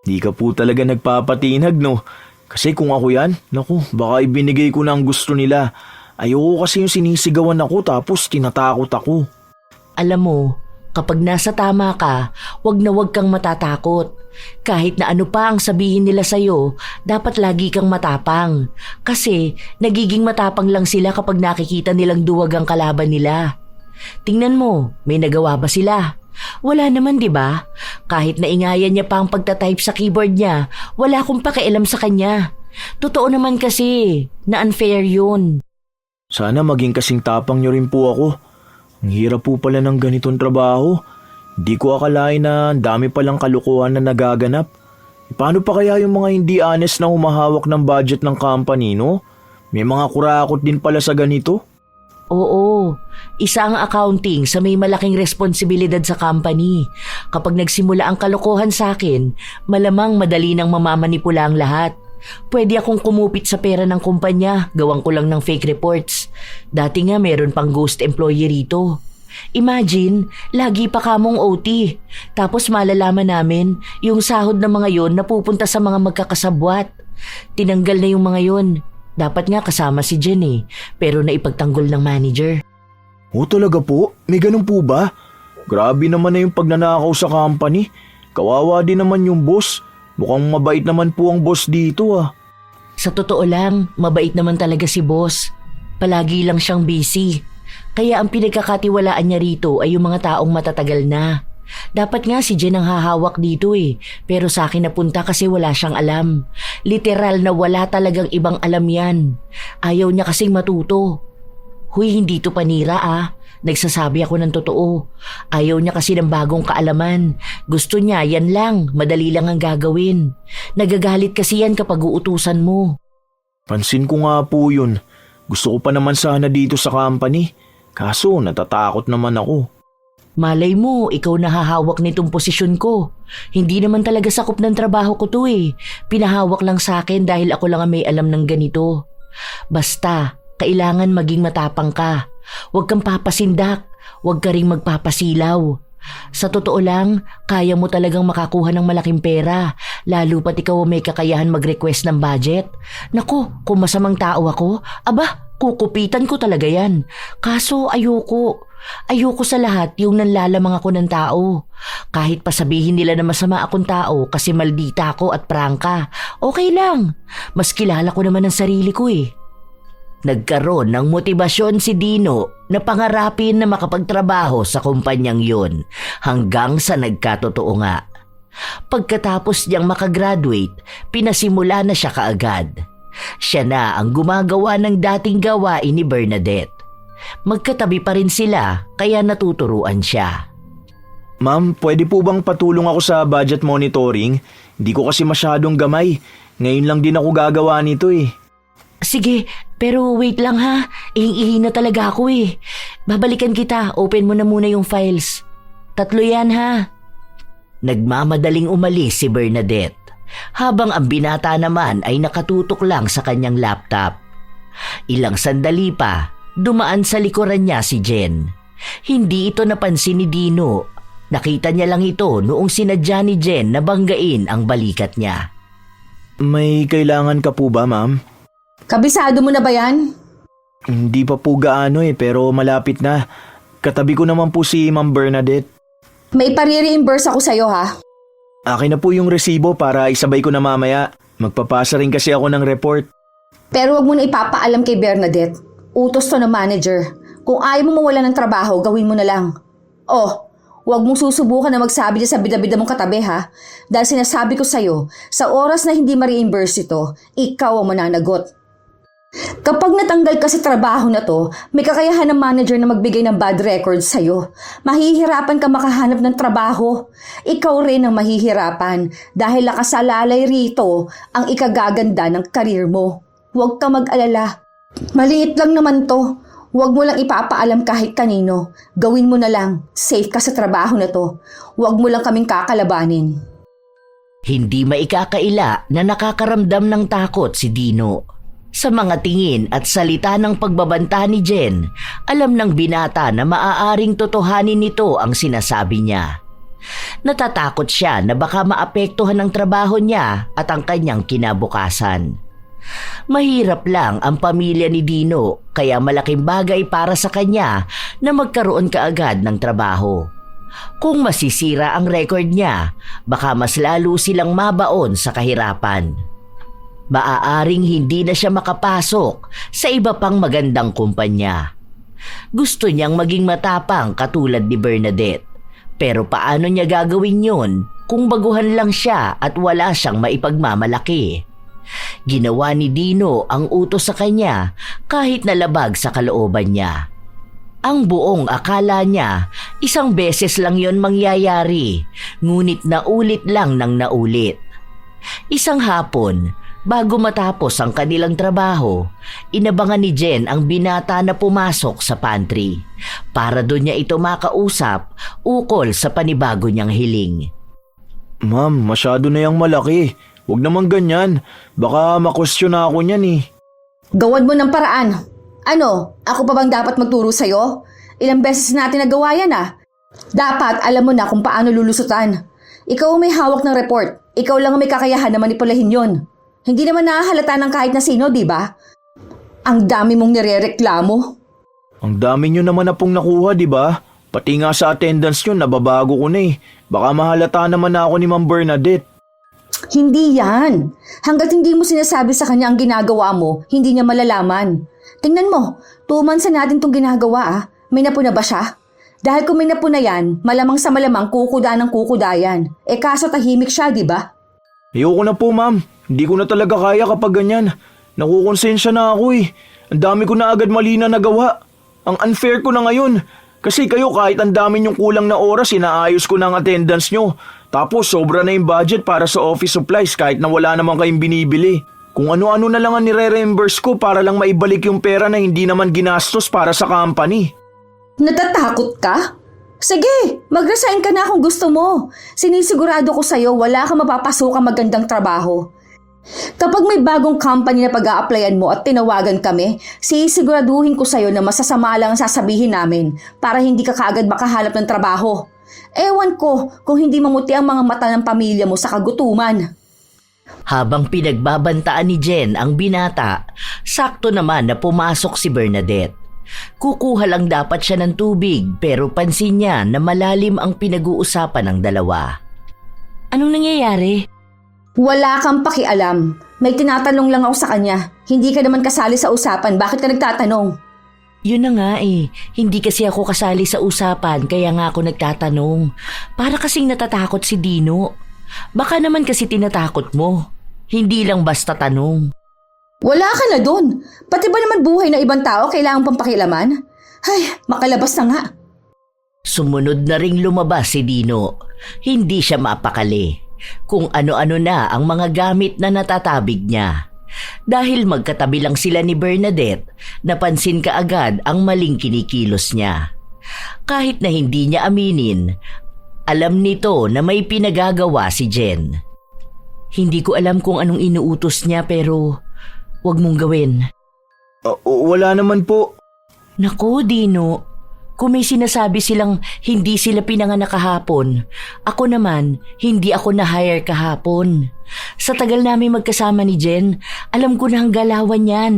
Speaker 3: Di ka po talaga nagpapatinag, no? Kasi kung ako yan, naku, baka ibinigay ko na ang gusto nila. Ayoko kasi yung sinisigawan ako tapos tinatakot ako.
Speaker 2: Alam mo, kapag nasa tama ka, wag na wag kang matatakot. Kahit na ano pa ang sabihin nila sa'yo, dapat lagi kang matapang. Kasi nagiging matapang lang sila kapag nakikita nilang duwag ang kalaban nila. Tingnan mo, may nagawa ba sila? Wala naman, di ba? Kahit naingayan niya pa ang pagtatype sa keyboard niya, wala akong pakialam sa kanya. Totoo naman kasi na unfair yun.
Speaker 3: Sana maging kasing tapang niyo rin po ako. Ang hirap po pala ng ganitong trabaho. Di ko akalain na ang dami palang kalukuhan na nagaganap. Paano pa kaya yung mga hindi honest na humahawak ng budget ng company, no? May mga kurakot din pala sa ganito.
Speaker 2: Oo, isa ang accounting sa may malaking responsibilidad sa company. Kapag nagsimula ang kalokohan sa akin, malamang madali nang mamamanipula ang lahat. Pwede akong kumupit sa pera ng kumpanya, gawang ko lang ng fake reports. Dati nga meron pang ghost employee rito. Imagine, lagi pa kamong OT. Tapos malalaman namin, yung sahod ng mga yon napupunta sa mga magkakasabwat. Tinanggal na yung mga yon. Dapat nga kasama si Jen pero naipagtanggol ng manager.
Speaker 3: Oh, talaga po? May ganun po ba? Grabe naman na yung pagnanakaw sa company. Kawawa din naman yung boss. Mukhang mabait naman po ang boss dito ah.
Speaker 2: Sa totoo lang, mabait naman talaga si boss. Palagi lang siyang busy. Kaya ang pinagkakatiwalaan niya rito ay yung mga taong matatagal na. Dapat nga si Jen ang hahawak dito pero sa akin napunta kasi wala siyang alam. Literal na wala talagang ibang alam yan. Ayaw niya kasing matuto. Huy, hindi to panira Nagsasabi ako ng totoo. Ayaw niya kasi ng bagong kaalaman. Gusto niya yan lang, madali lang ang gagawin. Nagagalit kasi yan kapag uutusan mo.
Speaker 3: Pansin ko nga po yun. Gusto ko pa naman sana dito sa company. Kaso natatakot naman ako.
Speaker 2: Malay mo, ikaw na hahawak nitong posisyon ko. Hindi naman talaga sakop ng trabaho ko to Pinahawak lang sa akin dahil ako lang ang may alam ng ganito. Basta, kailangan maging matapang ka. Huwag kang papasindak. Huwag ka ring magpapasilaw. Sa totoo lang, kaya mo talagang makakuha ng malaking pera. Lalo pat ikaw may kakayahan mag-request ng budget. Naku, kung masamang tao ako, kukupitan ko talaga yan. Kaso ayoko. Ayoko sa lahat yung nanlalamang ako ng tao. Kahit pa sabihin nila na masama akong tao kasi maldita ako at prangka, okay lang. Mas kilala ko naman ang sarili ko Nagkaroon ng motibasyon si Dino na pangarapin na makapagtrabaho sa kumpanyang yun hanggang sa nagkatotoo nga. Pagkatapos niyang makagraduate, pinasimula na siya kaagad. Siya na ang gumagawa ng dating gawain ni Bernadette. Magkatabi pa rin sila kaya natuturuan siya.
Speaker 3: Ma'am, pwede po bang patulong ako sa budget monitoring? Hindi ko kasi masyadong gamay. Ngayon lang din ako gagawa nito
Speaker 2: Sige, pero wait lang ha. Ihing-ihi na talaga ako Babalikan kita, open mo na muna yung files. 3 yan ha. Nagmamadaling umalis si Bernadette, habang ang binata naman ay nakatutok lang sa kanyang laptop. Ilang sandali pa, dumaan sa likuran niya si Jen. Hindi ito napansin ni Dino. Nakita niya lang ito noong sinadya ni Jen na banggain ang balikat niya.
Speaker 3: May kailangan ka po ba, ma'am?
Speaker 1: Kabisado mo na ba yan?
Speaker 3: Hindi pa po gaano pero malapit na. Katabi ko naman po si Ma'am Bernadette.
Speaker 1: May pare-reimburse ako sa'yo ha.
Speaker 3: Akin na po yung resibo para isabay ko na mamaya. Magpapasa rin kasi ako ng report.
Speaker 1: Pero wag mo na ipapaalam kay Bernadette. Utos to ng manager. Kung ayaw mo mawala ng trabaho, gawin mo na lang. Huwag mong susubukan na magsabi niya sa bida-bida mong katabi ha. Dahil sinasabi ko sa'yo, sa oras na hindi ma-reimburse ito, ikaw ang mananagot. Kapag natanggal ka sa trabaho na to, may kakayahan ng manager na magbigay ng bad records sa'yo. Mahihirapan ka makahanap ng trabaho. Ikaw rin ang mahihirapan dahil nakasalalay rito ang ikagaganda ng karir mo. Huwag ka mag-alala. Maliit lang naman to. Huwag mo lang ipapaalam kahit kanino. Gawin mo na lang. Safe ka sa trabaho na to. Huwag mo lang kaming kakalabanin.
Speaker 2: Hindi maikakaila na nakakaramdam ng takot si Dino. Sa mga tingin at salita ng pagbabanta ni Jen, alam ng binata na maaaring totohanin nito ang sinasabi niya. Natatakot siya na baka maapektuhan ang trabaho niya at ang kanyang kinabukasan. Mahirap lang ang pamilya ni Dino kaya malaking bagay para sa kanya na magkaroon kaagad ng trabaho. Kung masisira ang record niya, baka mas lalo silang mabaon sa kahirapan. Maaaring hindi na siya makapasok sa iba pang magandang kumpanya. Gusto niyang maging matapang katulad ni Bernadette. Pero paano niya gagawin yon kung baguhan lang siya at wala siyang maipagmamalaki? Ginawa ni Dino ang utos sa kanya kahit nalabag sa kalooban niya. Ang buong akala niya, isang beses lang yon mangyayari, ngunit naulit lang ng naulit. Isang hapon, bago matapos ang kanilang trabaho, inabangan ni Jen ang binata na pumasok sa pantry para doon niya ito makausap ukol sa panibago niyang hiling.
Speaker 3: Ma'am, masyado na yung malaki. Huwag naman ganyan. Baka makwestiyon na ako niyan eh.
Speaker 1: Gawan mo ng paraan. Ano, ako pa bang dapat magturo sa'yo? Ilang beses natin nagawa yan ah. Dapat alam mo na kung paano lulusutan. Ikaw ang may hawak ng report. Ikaw lang ang may kakayahan na manipulahin yon. Hindi naman nahahalata ng kahit na sino, di ba? Ang dami mong nirereklamo.
Speaker 3: Ang dami nyo naman na pong nakuha, di ba? Pati nga sa attendance nyo, nababago ko na eh. Baka mahalata naman na ako ni Ma'am Bernadette.
Speaker 1: Hindi yan. Hanggat hindi mo sinasabi sa kanya ang ginagawa mo, hindi niya malalaman. Tingnan mo, 2 months na natin itong ginagawa ah. May napuna ba siya? Dahil kung may napuna yan, malamang sa malamang kukuda ng kukudayan. Kaso tahimik siya, di ba?
Speaker 3: Ayoko na po, ma'am. Hindi ko na talaga kaya kapag ganyan. Nakukonsensya na ako eh. Ang dami ko na agad mali na nagawa. Ang unfair ko na ngayon. Kasi kayo kahit ang dami nyong kulang na oras, inaayos ko na ang attendance nyo. Tapos sobra na yung budget para sa office supplies kahit na wala naman kayong binibili. Kung ano-ano na lang ang nire-reimburse ko para lang maibalik yung pera na hindi naman ginastos para sa company.
Speaker 1: Natatakot ka? Sige, mag-resign ka na kung gusto mo. Sinisigurado ko sa'yo wala kang mapapasokang magandang trabaho. Kapag may bagong company na pag-a-applyan mo at tinawagan kami, sisiguraduhin ko sa'yo na masasama lang ang sasabihin namin para hindi ka kaagad makahanap ng trabaho. Ewan ko kung hindi mamuti ang mga mata ng pamilya mo sa kagutuman.
Speaker 2: Habang pinagbabantaan ni Jen ang binata, sakto naman na pumasok si Bernadette. Kukuha lang dapat siya ng tubig pero pansin niya na malalim ang pinag-uusapan ng dalawa. Anong nangyayari?
Speaker 1: Wala kang pakialam. May tinatanong lang ako sa kanya. Hindi ka naman kasali sa usapan. Bakit ka nagtatanong?
Speaker 2: Yun na nga eh. Hindi kasi ako kasali sa usapan kaya nga ako nagtatanong. Para kasing natatakot si Dino. Baka naman kasi tinatakot mo. Hindi lang basta tanong.
Speaker 1: Wala ka na dun. Pati ba naman buhay ng ibang tao kailangan pang pakialaman? Ay, makalabas na nga.
Speaker 2: Sumunod na ring lumabas si Dino. Hindi siya mapakali. Kung ano-ano na ang mga gamit na natatabig niya. Dahil magkatabi lang sila ni Bernadette, napansin kaagad ang maling kinikilos niya. Kahit na hindi niya aminin, alam nito na may pinagagawa si Jen. Hindi ko alam kung anong inuutos niya pero wag mong gawin.
Speaker 3: Wala naman po.
Speaker 2: Naku, Dino. Kung may sinasabi silang hindi sila pinanganak kahapon, ako naman, hindi ako na-hire kahapon. Sa tagal namin magkasama ni Jen, alam ko na ang galawan yan.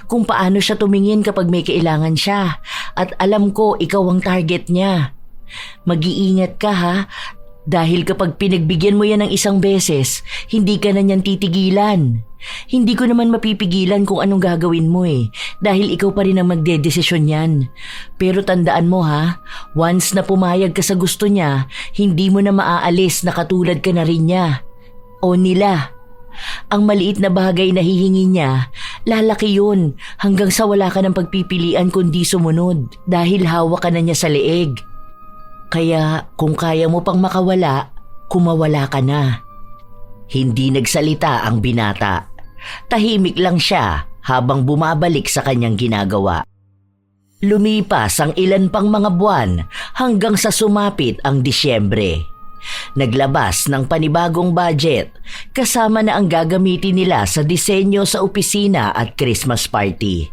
Speaker 2: Kung paano siya tumingin kapag may kailangan siya. At alam ko ikaw ang target niya. Mag-iingat ka ha. Dahil kapag pinagbigyan mo yan ng isang beses, hindi ka na niyan titigilan. Hindi ko naman mapipigilan kung anong gagawin mo eh, dahil ikaw pa rin ang magdedesisyon yan. Pero tandaan mo ha, once na pumayag ka sa gusto niya, hindi mo na maaalis na katulad ka na rin niya. O nila. Ang maliit na bagay na hihingi niya, lalaki yun hanggang sa wala ka ng pagpipilian kundi sumunod dahil hawak ka na niya sa leeg. Kaya kung kaya mo pang makawala, kumawala ka na. Hindi nagsalita ang binata. Tahimik lang siya habang bumabalik sa kanyang ginagawa. Lumipas ang ilan pang mga buwan hanggang sa sumapit ang Disyembre. Naglabas ng panibagong budget kasama na ang gagamitin nila sa disenyo sa opisina at Christmas party.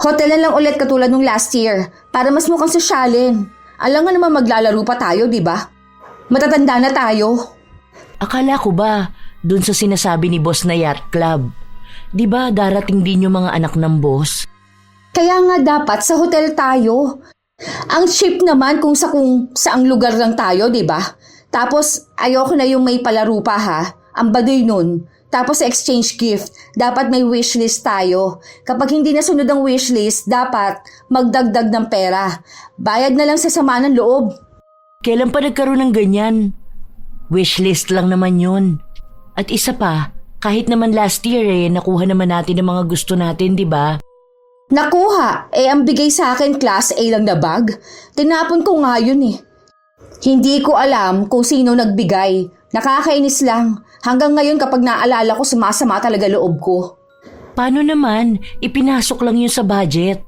Speaker 1: Hotel na lang ulit katulad nung last year para mas mukhang sosyalin. Alam nga naman maglalaro pa tayo, di ba? Matatanda na tayo.
Speaker 2: Akala ko ba, dun sa sinasabi ni boss na yacht club, di ba darating din yung mga anak ng boss?
Speaker 1: Kaya nga dapat sa hotel tayo. Ang cheap naman kung saang lugar lang tayo, di ba? Tapos ayoko na yung may palaro pa ha. Ang baduy nun, Tapos sa exchange gift, dapat may wishlist tayo. Kapag hindi nasunod ang wishlist, dapat magdagdag ng pera. Bayad na lang sa sama ng loob.
Speaker 2: Kailan pa nagkaroon ng ganyan? Wishlist lang naman yun. At isa pa, kahit naman last year nakuha naman natin ang mga gusto natin, di ba?
Speaker 1: Nakuha, ang bigay sa akin class A lang na bag. Tinapon ko nga yun eh. Hindi ko alam kung sino nagbigay. Nakakainis lang. Hanggang ngayon kapag naalala ko, sumasama talaga loob ko.
Speaker 2: Paano naman? Ipinasok lang yun sa budget.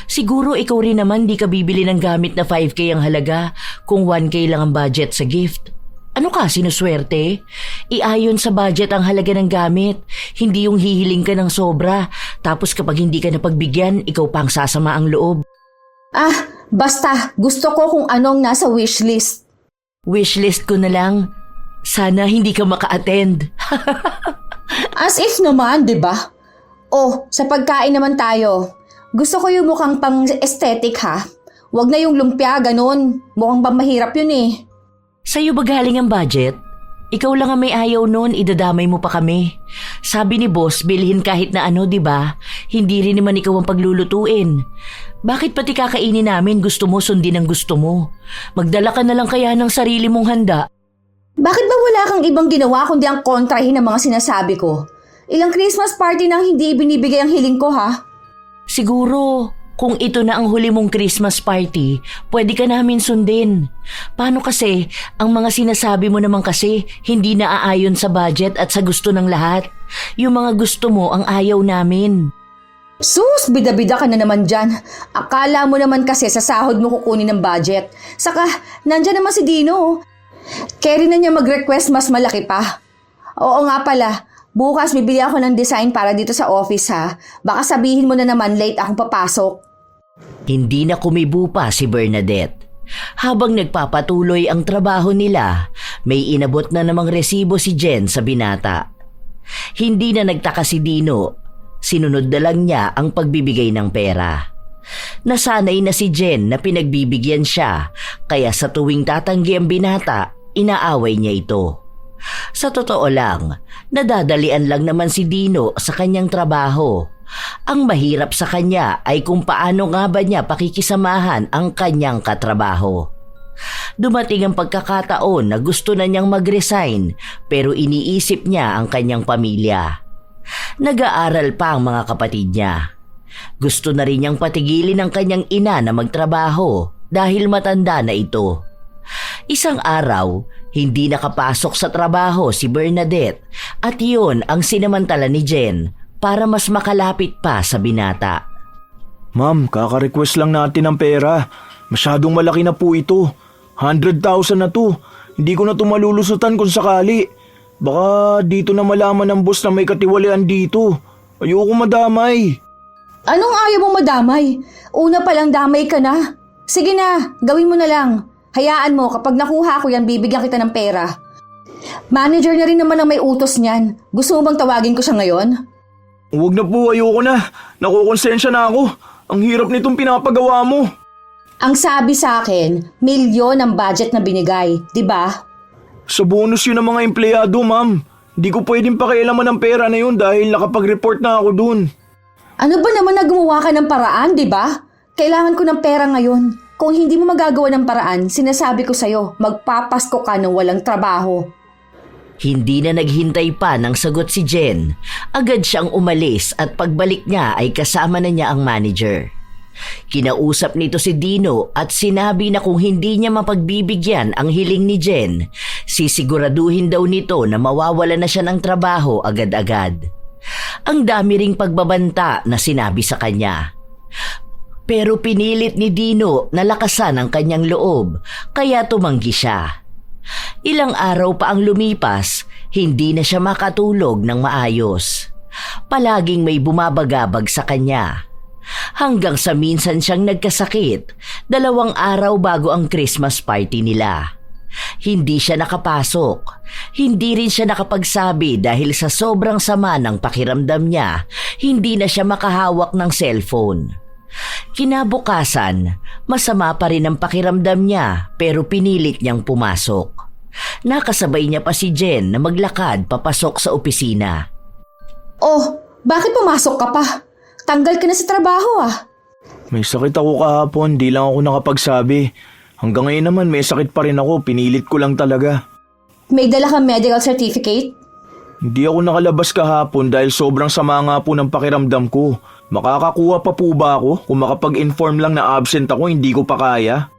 Speaker 2: Siguro ikaw rin naman di ka bibili ng gamit na 5K ang halaga kung 1K lang ang budget sa gift. Ano ka, sinuswerte? Iayon sa budget ang halaga ng gamit. Hindi yung hihiling ka ng sobra. Tapos kapag hindi ka napagbigyan, ikaw pang sasama ang loob.
Speaker 1: Basta gusto ko kung anong nasa wishlist.
Speaker 2: Wishlist ko na lang. Sana hindi ka maka-attend.
Speaker 1: As if naman, di ba? Sa pagkain naman tayo. Gusto ko yung mukhang pang aesthetic ha. Wag na yung lumpia, ganun. Mukhang bang mahirap yun eh.
Speaker 2: Sa'yo ba galing ang budget? Ikaw lang ang may ayaw noon, idadamay mo pa kami. Sabi ni boss, bilhin kahit na ano, di ba? Hindi rin naman ikaw ang paglulutuin. Bakit pati kakainin namin gusto mo sundin ang gusto mo? Magdala ka na lang kaya ng sarili mong handa.
Speaker 1: Bakit ba wala kang ibang ginawa kundi ang kontrahin ng mga sinasabi ko? Ilang Christmas party nang hindi ibinibigay ang hiling ko ha?
Speaker 2: Siguro, kung ito na ang huli mong Christmas party, pwede ka namin sundin. Paano kasi, ang mga sinasabi mo naman kasi, hindi naaayon sa budget at sa gusto ng lahat. Yung mga gusto mo ang ayaw namin.
Speaker 1: Sus, bida-bida ka na naman dyan. Akala mo naman kasi sa sahod mo kukunin ng budget. Saka, nandyan naman si Dino. Carry na niya mag-request mas malaki pa. Oo nga pala, bukas bibili ako ng design para dito sa office ha. Baka sabihin mo na naman late akong papasok.
Speaker 2: Hindi na kumibo pa si Bernadette. Habang nagpapatuloy ang trabaho nila, may inabot na namang resibo si Jen sa binata. Hindi na nagtaka si Dino. Sinunod na lang niya ang pagbibigay ng pera. Nasanay na si Jen na pinagbibigyan siya, kaya sa tuwing tatanggi ang binata, inaaway niya ito. Sa totoo lang, nadadalian lang naman si Dino sa kanyang trabaho. Ang mahirap sa kanya ay kung paano nga ba niya pakikisamahan ang kanyang katrabaho. Dumating ang pagkakataon na gusto na niyang mag-resign pero iniisip niya ang kanyang pamilya. Nag-aaral pa ang mga kapatid niya. Gusto na rin niyang patigilin ang kanyang ina na magtrabaho dahil matanda na ito. Isang araw, hindi nakapasok sa trabaho si Bernadette at iyon ang sinamantala ni Jen para mas makalapit pa sa binata.
Speaker 3: Ma'am, kaka-request lang natin ng pera. Masyadong malaki na po ito. 100,000 na to. Hindi ko na ito malulusutan kung sakali. Baka dito na malaman ng boss na may katiwalian dito. Ayoko madamay.
Speaker 1: Anong ayaw mo madamay? Una pa lang damay ka na. Sige na, gawin mo na lang. Hayaan mo, kapag nakuha ko yan, bibigyan kita ng pera. Manager na rin naman ang may utos niyan. Gusto mo bang tawagin ko siya ngayon?
Speaker 3: Huwag na po, ayoko na. Nakukonsensya na ako. Ang hirap nitong pinapagawa mo.
Speaker 1: Ang sabi sa akin, 1,000,000 ang budget na binigay, di ba?
Speaker 3: Sa bonus yun ng mga empleyado, ma'am. Hindi ko pwedeng pakialaman ng pera na yun dahil nakapag-report na ako dun.
Speaker 1: Ano ba naman na gumawa ka ng paraan, di ba? Kailangan ko ng pera ngayon. Kung hindi mo magagawa ng paraan, sinasabi ko sa'yo, magpapasko ka ng walang trabaho.
Speaker 2: Hindi na naghintay pa ng sagot si Jen. Agad siyang umalis at pagbalik niya ay kasama na niya ang manager. Kinausap nito si Dino at sinabi na kung hindi niya mapagbibigyan ang hiling ni Jen, sisiguraduhin daw nito na mawawala na siya ng trabaho agad-agad. Ang dami ring pagbabanta na sinabi sa kanya. Pero pinilit ni Dino na lakasan ang kanyang loob, kaya tumanggi siya. Ilang araw pa ang lumipas, hindi na siya makatulog ng maayos. Palaging may bumabagabag sa kanya. Hanggang sa minsan siyang nagkasakit, 2 araw bago ang Christmas party nila. Hindi siya nakapasok. Hindi rin siya nakapagsabi dahil sa sobrang sama ng pakiramdam niya, hindi na siya makahawak ng cellphone. Kinabukasan, masama pa rin ang pakiramdam niya pero pinilit niyang pumasok. Nakasabay niya pa si Jen na maglakad papasok sa opisina.
Speaker 1: Oh, bakit pumasok ka pa? Tanggal ka na sa trabaho ah.
Speaker 3: May sakit ako kahapon, di lang ako nakapagsabi. Hanggang ngayon naman may sakit pa rin ako, pinilit ko lang talaga.
Speaker 1: May dala kang medical certificate?
Speaker 3: Hindi ako nakalabas kahapon dahil sobrang sama nga po ng pakiramdam ko. Makakakuha pa po ba ako kung makapag-inform lang na absent ako, hindi ko pa kaya?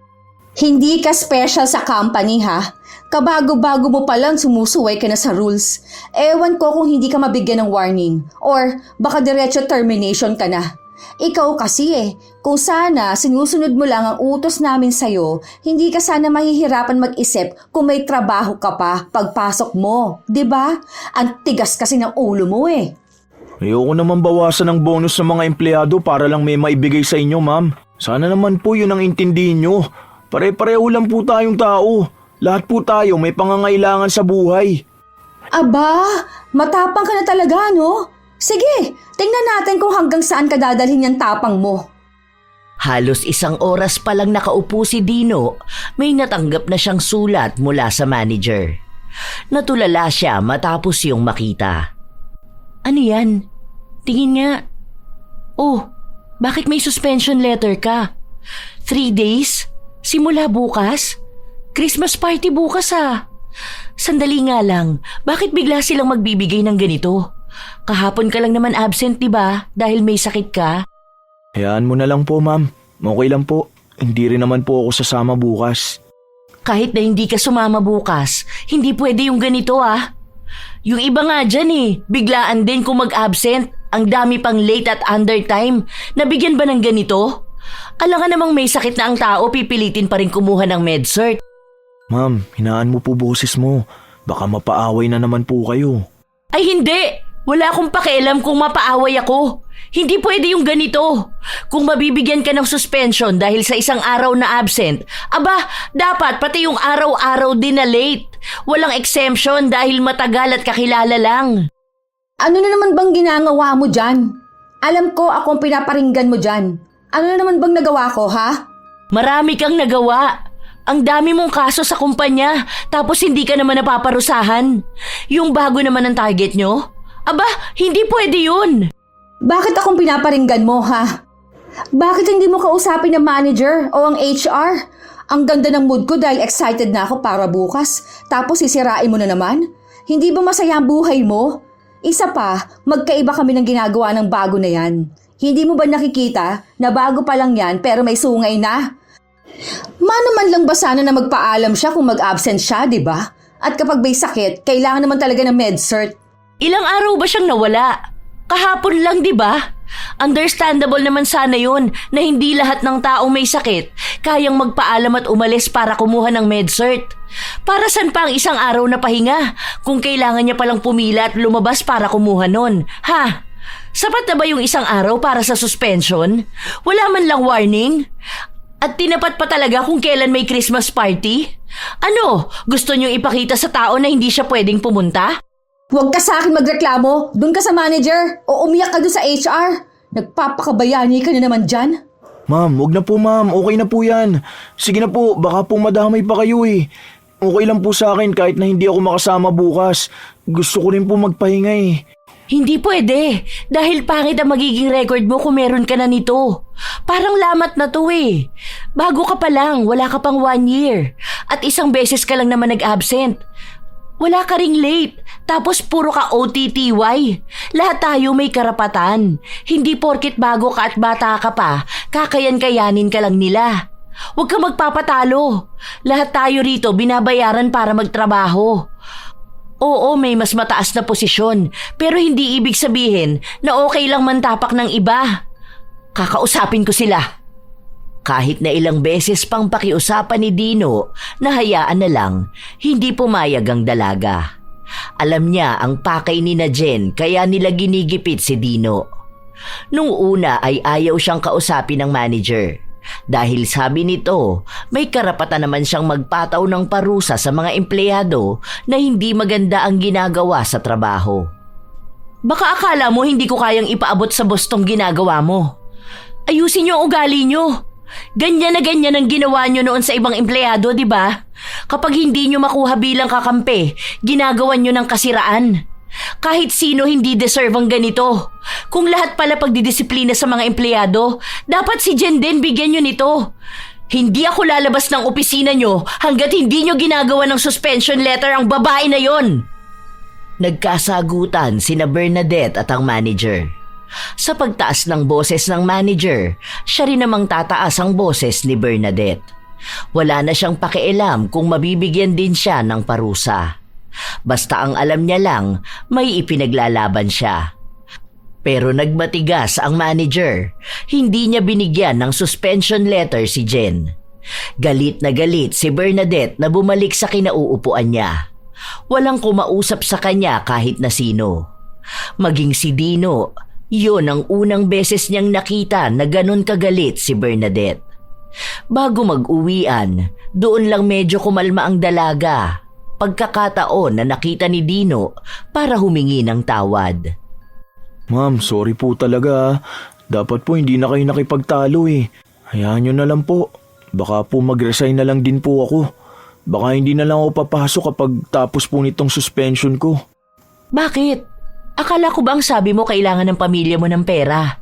Speaker 1: Hindi ka special sa company ha. Kabago-bago mo palang sumusuway ka na sa rules. Ewan ko kung hindi ka mabigyan ng warning or baka diretso termination ka na. Ikaw kasi kung sana sinusunod mo lang ang utos namin sa'yo, hindi ka sana mahihirapan mag-isip kung may trabaho ka pa pagpasok mo, 'di ba? Ang tigas kasi ng ulo mo
Speaker 3: Ayoko naman bawasan ng bonus sa mga empleyado para lang may maibigay sa inyo, ma'am. Sana naman po yun ang intindihin nyo. Pare-pareho lang po tayong tao. Lahat po tayo may pangangailangan sa buhay.
Speaker 1: Aba, matapang ka na talaga, no? Sige, tingnan natin kung hanggang saan ka dadalhin yung tapang mo.
Speaker 2: Halos 1 oras pa lang nakaupo si Dino, may natanggap na siyang sulat mula sa manager. Natulala siya matapos yung makita. Ano yan? Tingin nga. Oh, bakit may suspension letter ka? 3 days? Simula bukas? Christmas party bukas ah. Sandali nga lang, bakit bigla silang magbibigay ng ganito? Kahapon ka lang naman absent, diba? Dahil may sakit ka?
Speaker 3: Hayaan mo na lang po, ma'am. Okay lang po. Hindi rin naman po ako sasama bukas.
Speaker 2: Kahit na hindi ka sumama bukas, hindi pwede yung ganito ah. Yung iba nga dyan biglaan din kung mag-absent. Ang dami pang late at undertime. Nabigyan ba ng ganito? Alangan namang may sakit na ang tao, pipilitin pa rin kumuha ng med-cert.
Speaker 3: Ma'am, hinaan mo po boses mo. Baka mapaaway na naman po kayo.
Speaker 2: Ay hindi! Wala akong pakialam kung mapaaway ako. Hindi pwede yung ganito. Kung mabibigyan ka ng suspension dahil sa 1 araw na absent, aba, dapat pati yung araw-araw din na late. Walang exemption dahil matagal at kakilala lang.
Speaker 1: Ano na naman bang ginagawa mo dyan? Alam ko akong pinaparinggan mo dyan. Ano na naman bang nagawa ko, ha?
Speaker 2: Marami kang nagawa. Ang dami mong kaso sa kumpanya, tapos hindi ka naman napaparusahan. Yung bago naman ang target nyo? Aba, hindi pwede yun.
Speaker 1: Bakit akong pinaparinggan mo, ha? Bakit hindi mo kausapin ng manager o ang HR? Ang ganda ng mood ko dahil excited na ako para bukas. Tapos sisirain mo na naman? Hindi ba masaya ang buhay mo? Isa pa, magkaiba kami ng ginagawa ng bago na yan. Hindi mo ba nakikita na bago pa lang yan pero may sungay na? Mano man lang ba sana na magpaalam siya kung mag-absent siya, di ba? At kapag may sakit, kailangan naman talaga ng med-cert.
Speaker 2: Ilang araw ba siyang nawala? Kahapon lang, di ba? Understandable naman sana yun na hindi lahat ng taong may sakit kayang magpaalam at umalis para kumuha ng med-cert. Para saan pa ang 1 araw na pahinga kung kailangan niya palang pumila at lumabas para kumuha nun? Ha? Sapat na ba yung 1 araw para sa suspension? Wala man lang warning? At tinapat pa talaga kung kailan may Christmas party? Ano? Gusto niyong ipakita sa tao na hindi siya pwedeng pumunta?
Speaker 1: Huwag ka sa akin magreklamo. Doon ka sa manager o umiyak ka doon sa HR. Nagpapakabayani ka na naman dyan.
Speaker 3: Ma'am, wag na po ma'am. Okay na po yan. Sige na po, baka po madamay pa kayo Okay lang po sa akin kahit na hindi ako makasama bukas. Gusto ko rin po magpahinga
Speaker 2: Hindi pwede. Dahil pangit ang magiging record mo kung meron ka na nito. Parang lamat na to Bago ka pa lang, wala ka pang 1 year. At 1 beses ka lang naman nag-absent. Wala ka ring late. Tapos puro ka OTTY. Lahat tayo may karapatan. Hindi porket bago ka at bata ka pa, kakayan-kayanin ka lang nila. Huwag ka magpapatalo. Lahat tayo rito binabayaran para magtrabaho. Oo, may mas mataas na posisyon, pero hindi ibig sabihin na okay lang mantapak ng iba. Kakausapin ko sila. Kahit na ilang beses pang pakiusapan ni Dino, nahayaan na lang, hindi pumayag ang dalaga. Alam niya ang pakay ni na Jen kaya nila ginigipit si Dino. Nung una ay ayaw siyang kausapin ng manager. Dahil sabi nito, may karapatan naman siyang magpataw ng parusa sa mga empleyado na hindi maganda ang ginagawa sa trabaho. Baka akala mo hindi ko kayang ipaabot sa boss tong ginagawa mo. Ayusin niyo ang ugali niyo. Ganyan na ganyan ang ginawa nyo noon sa ibang empleyado, di ba? Kapag hindi nyo makuha bilang kakampi, ginagawan nyo ng kasiraan. Kahit sino hindi deserve ang ganito. Kung lahat pala pagdidisiplina sa mga empleyado, dapat si Jen din bigyan nyo nito. Hindi ako lalabas ng opisina nyo hanggat hindi nyo ginagawa ng suspension letter ang babae na yon. Nagkasagutan sina Bernadette at ang manager. Sa pagtaas ng boses ng manager, siya rin namang tataas ang boses ni Bernadette. Wala na siyang pakialam kung mabibigyan din siya ng parusa. Basta ang alam niya lang, may ipinaglalaban siya. Pero nagmatigas ang manager. Hindi niya binigyan ng suspension letter si Jen. Galit na galit si Bernadette na bumalik sa kinauupuan niya. Walang kumausap sa kanya kahit na sino. Maging si Dino, yun ang unang beses niyang nakita na ganon kagalit si Bernadette. Bago mag-uwian, doon lang medyo kumalma ang dalaga. Pagkakataon na nakita ni Dino para humingi ng tawad.
Speaker 3: Ma'am, sorry po talaga. Dapat po hindi na kayo nakipagtalo eh. Hayaan nyo na lang po. Baka po mag-resign na lang din po ako. Baka hindi na lang ako papasok kapag tapos po nitong suspension ko.
Speaker 2: Bakit? Akala ko ba ang sabi mo kailangan ng pamilya mo ng pera?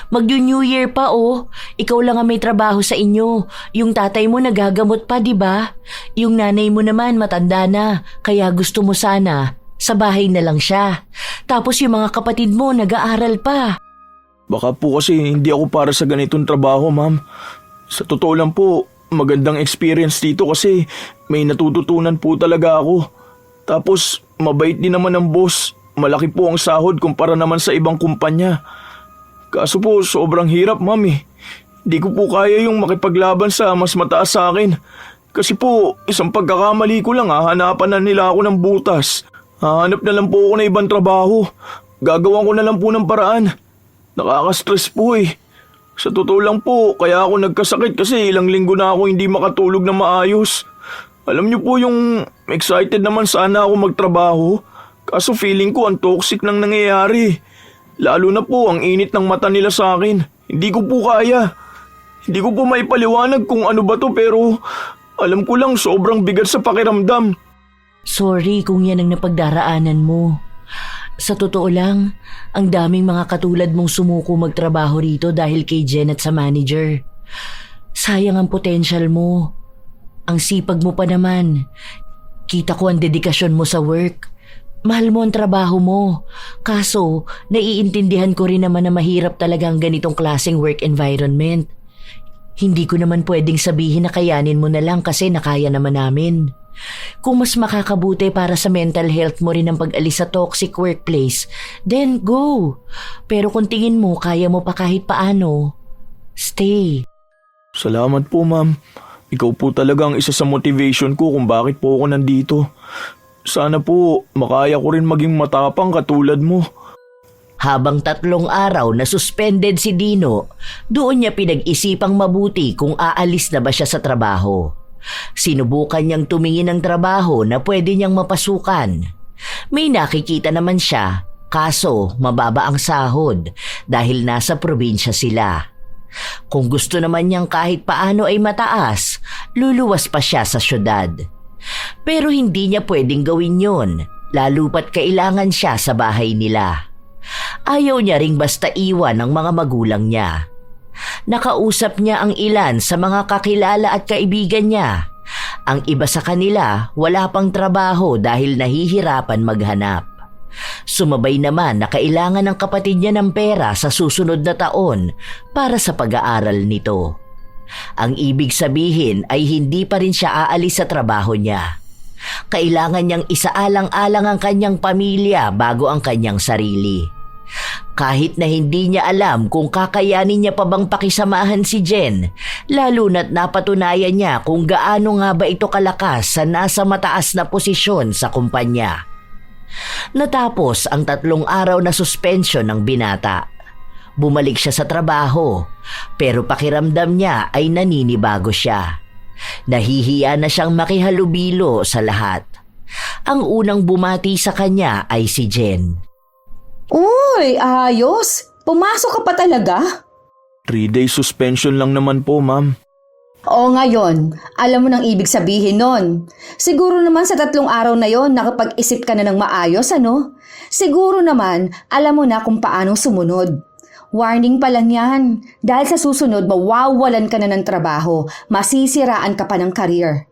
Speaker 2: Mag-New Year pa oh. Ikaw lang ang may trabaho sa inyo. Yung tatay mo nagagamot pa, di ba? Yung nanay mo naman matanda na, kaya gusto mo sana sa bahay na lang siya. Tapos yung mga kapatid mo nag-aaral pa.
Speaker 3: Baka po kasi hindi ako para sa ganitong trabaho, ma'am. Sa totoo lang po, magandang experience dito kasi may natututunan po talaga ako. Tapos mabait din naman ang boss. Malaki po ang sahod kumpara naman sa ibang kumpanya. Kaso po, sobrang hirap, ma'am eh. Di ko po kaya yung makipaglaban sa mas mataas sa akin. Kasi po, isang pagkakamali ko lang hahanapan na nila ako ng butas. Hahanap na lang po ako ng ibang trabaho. Gagawan ko na lang po ng paraan. Nakaka-stress po eh. Sa totoo lang po, kaya ako nagkasakit kasi ilang linggo na ako hindi makatulog na maayos. Alam niyo po yung excited naman sana ako magtrabaho. Kaso feeling ko ang toxic nang nangyayari. Lalo na po ang init ng mata nila sa akin. Hindi ko po kaya. Hindi ko po maipaliwanag kung ano ba to pero alam ko lang sobrang bigat sa pakiramdam.
Speaker 2: Sorry kung yan ang napagdaraanan mo. Sa totoo lang, ang daming mga katulad mong sumuko magtrabaho rito dahil kay Jen at sa manager. Sayang ang potential mo. Ang sipag mo pa naman. Kita ko ang dedikasyon mo sa work. Mahal mo ang trabaho mo. Kaso, naiintindihan ko rin naman na mahirap talaga ang ganitong klaseng work environment. Hindi ko naman pwedeng sabihin na kayanin mo na lang kasi nakaya naman namin. Kung mas makakabuti para sa mental health mo rin ang pag-alis sa toxic workplace, then go. Pero kung tingin mo kaya mo pa kahit paano, stay.
Speaker 3: Salamat po, ma'am. Ikaw po talaga ang isa sa motivation ko kung bakit po ako nandito. Sana po makaya ko rin maging matapang katulad mo.
Speaker 2: Habang 3 araw na suspended si Dino, doon niya pinag-isipang mabuti kung aalis na ba siya sa trabaho. Sinubukan niyang tumingin ng trabaho na pwede niyang mapasukan. May nakikita naman siya, kaso mababa ang sahod dahil nasa probinsya sila. Kung gusto naman niyang kahit paano ay mataas, luluwas pa siya sa syudad. Pero hindi niya pwedeng gawin yon, lalo pat kailangan siya sa bahay nila. Ayaw niya ring basta iwan ang mga magulang niya. Nakausap niya ang ilan sa mga kakilala at kaibigan niya. Ang iba sa kanila wala pang trabaho dahil nahihirapan maghanap. Sumabay naman na kailangan ng kapatid niya ng pera sa susunod na taon para sa pag-aaral nito. Ang ibig sabihin ay hindi pa rin siya aalis sa trabaho niya. Kailangan niyang isaalang-alang ang kanyang pamilya bago ang kanyang sarili. Kahit na hindi niya alam kung kakayanin niya pa bang pakisamahan si Jen, lalo na't napatunayan niya kung gaano nga ba ito kalakas sa nasa mataas na posisyon sa kumpanya. Natapos ang 3 araw na suspension ng binata. Bumalik siya sa trabaho, pero pakiramdam niya ay naninibago siya. Nahihiya na siyang makihalubilo sa lahat. Ang unang bumati sa kanya ay si Jen.
Speaker 1: Uy, ayos! Pumasok ka pa talaga?
Speaker 3: 3 days suspension lang naman po, ma'am.
Speaker 1: O ngayon, alam mo nang ibig sabihin nun. Siguro naman sa 3 araw na yon nakapag-isip ka na ng maayos, ano? Siguro naman, alam mo na kung paano sumunod. Warning pa lang yan. Dahil sa susunod, mawawalan ka na ng trabaho. Masisiraan ka pa ng career.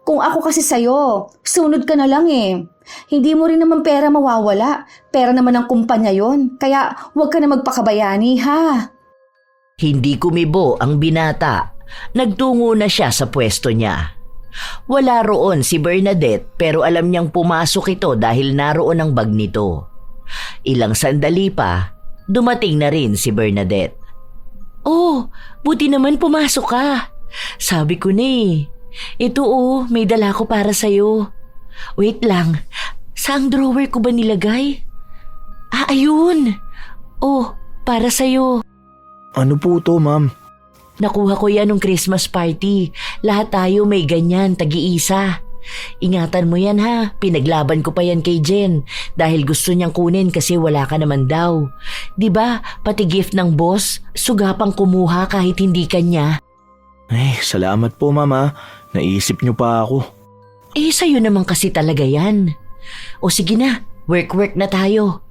Speaker 1: Kung ako kasi sa'yo, sunod ka na lang eh. Hindi mo rin naman pera mawawala. Pera naman ng kumpanya yon. Kaya huwag ka na magpakabayani, ha?
Speaker 2: Hindi kumibo ang binata. Nagtungo na siya sa pwesto niya. Wala roon si Bernadette pero alam niyang pumasok ito dahil naroon ang bag nito. Ilang sandali pa, dumating na rin si Bernadette. Oh, buti naman pumasok ka. Sabi ko na eh. Ito may dala ko para sa'yo. Wait lang, saang drawer ko ba nilagay? Ayun. Oh, para sa'yo.
Speaker 3: Ano po to, ma'am?
Speaker 2: Nakuha ko yan nung Christmas party. Lahat tayo may ganyan, tagi-isa. Ingatan mo yan ha, pinaglaban ko pa yan kay Jen dahil gusto niyang kunin kasi wala ka naman daw. 'Di ba, pati gift ng boss, sugapang kumuha kahit hindi kanya.
Speaker 3: Salamat po, mama. Naisip niyo pa ako.
Speaker 2: Sa'yo naman kasi talaga yan. O sige na, work na tayo.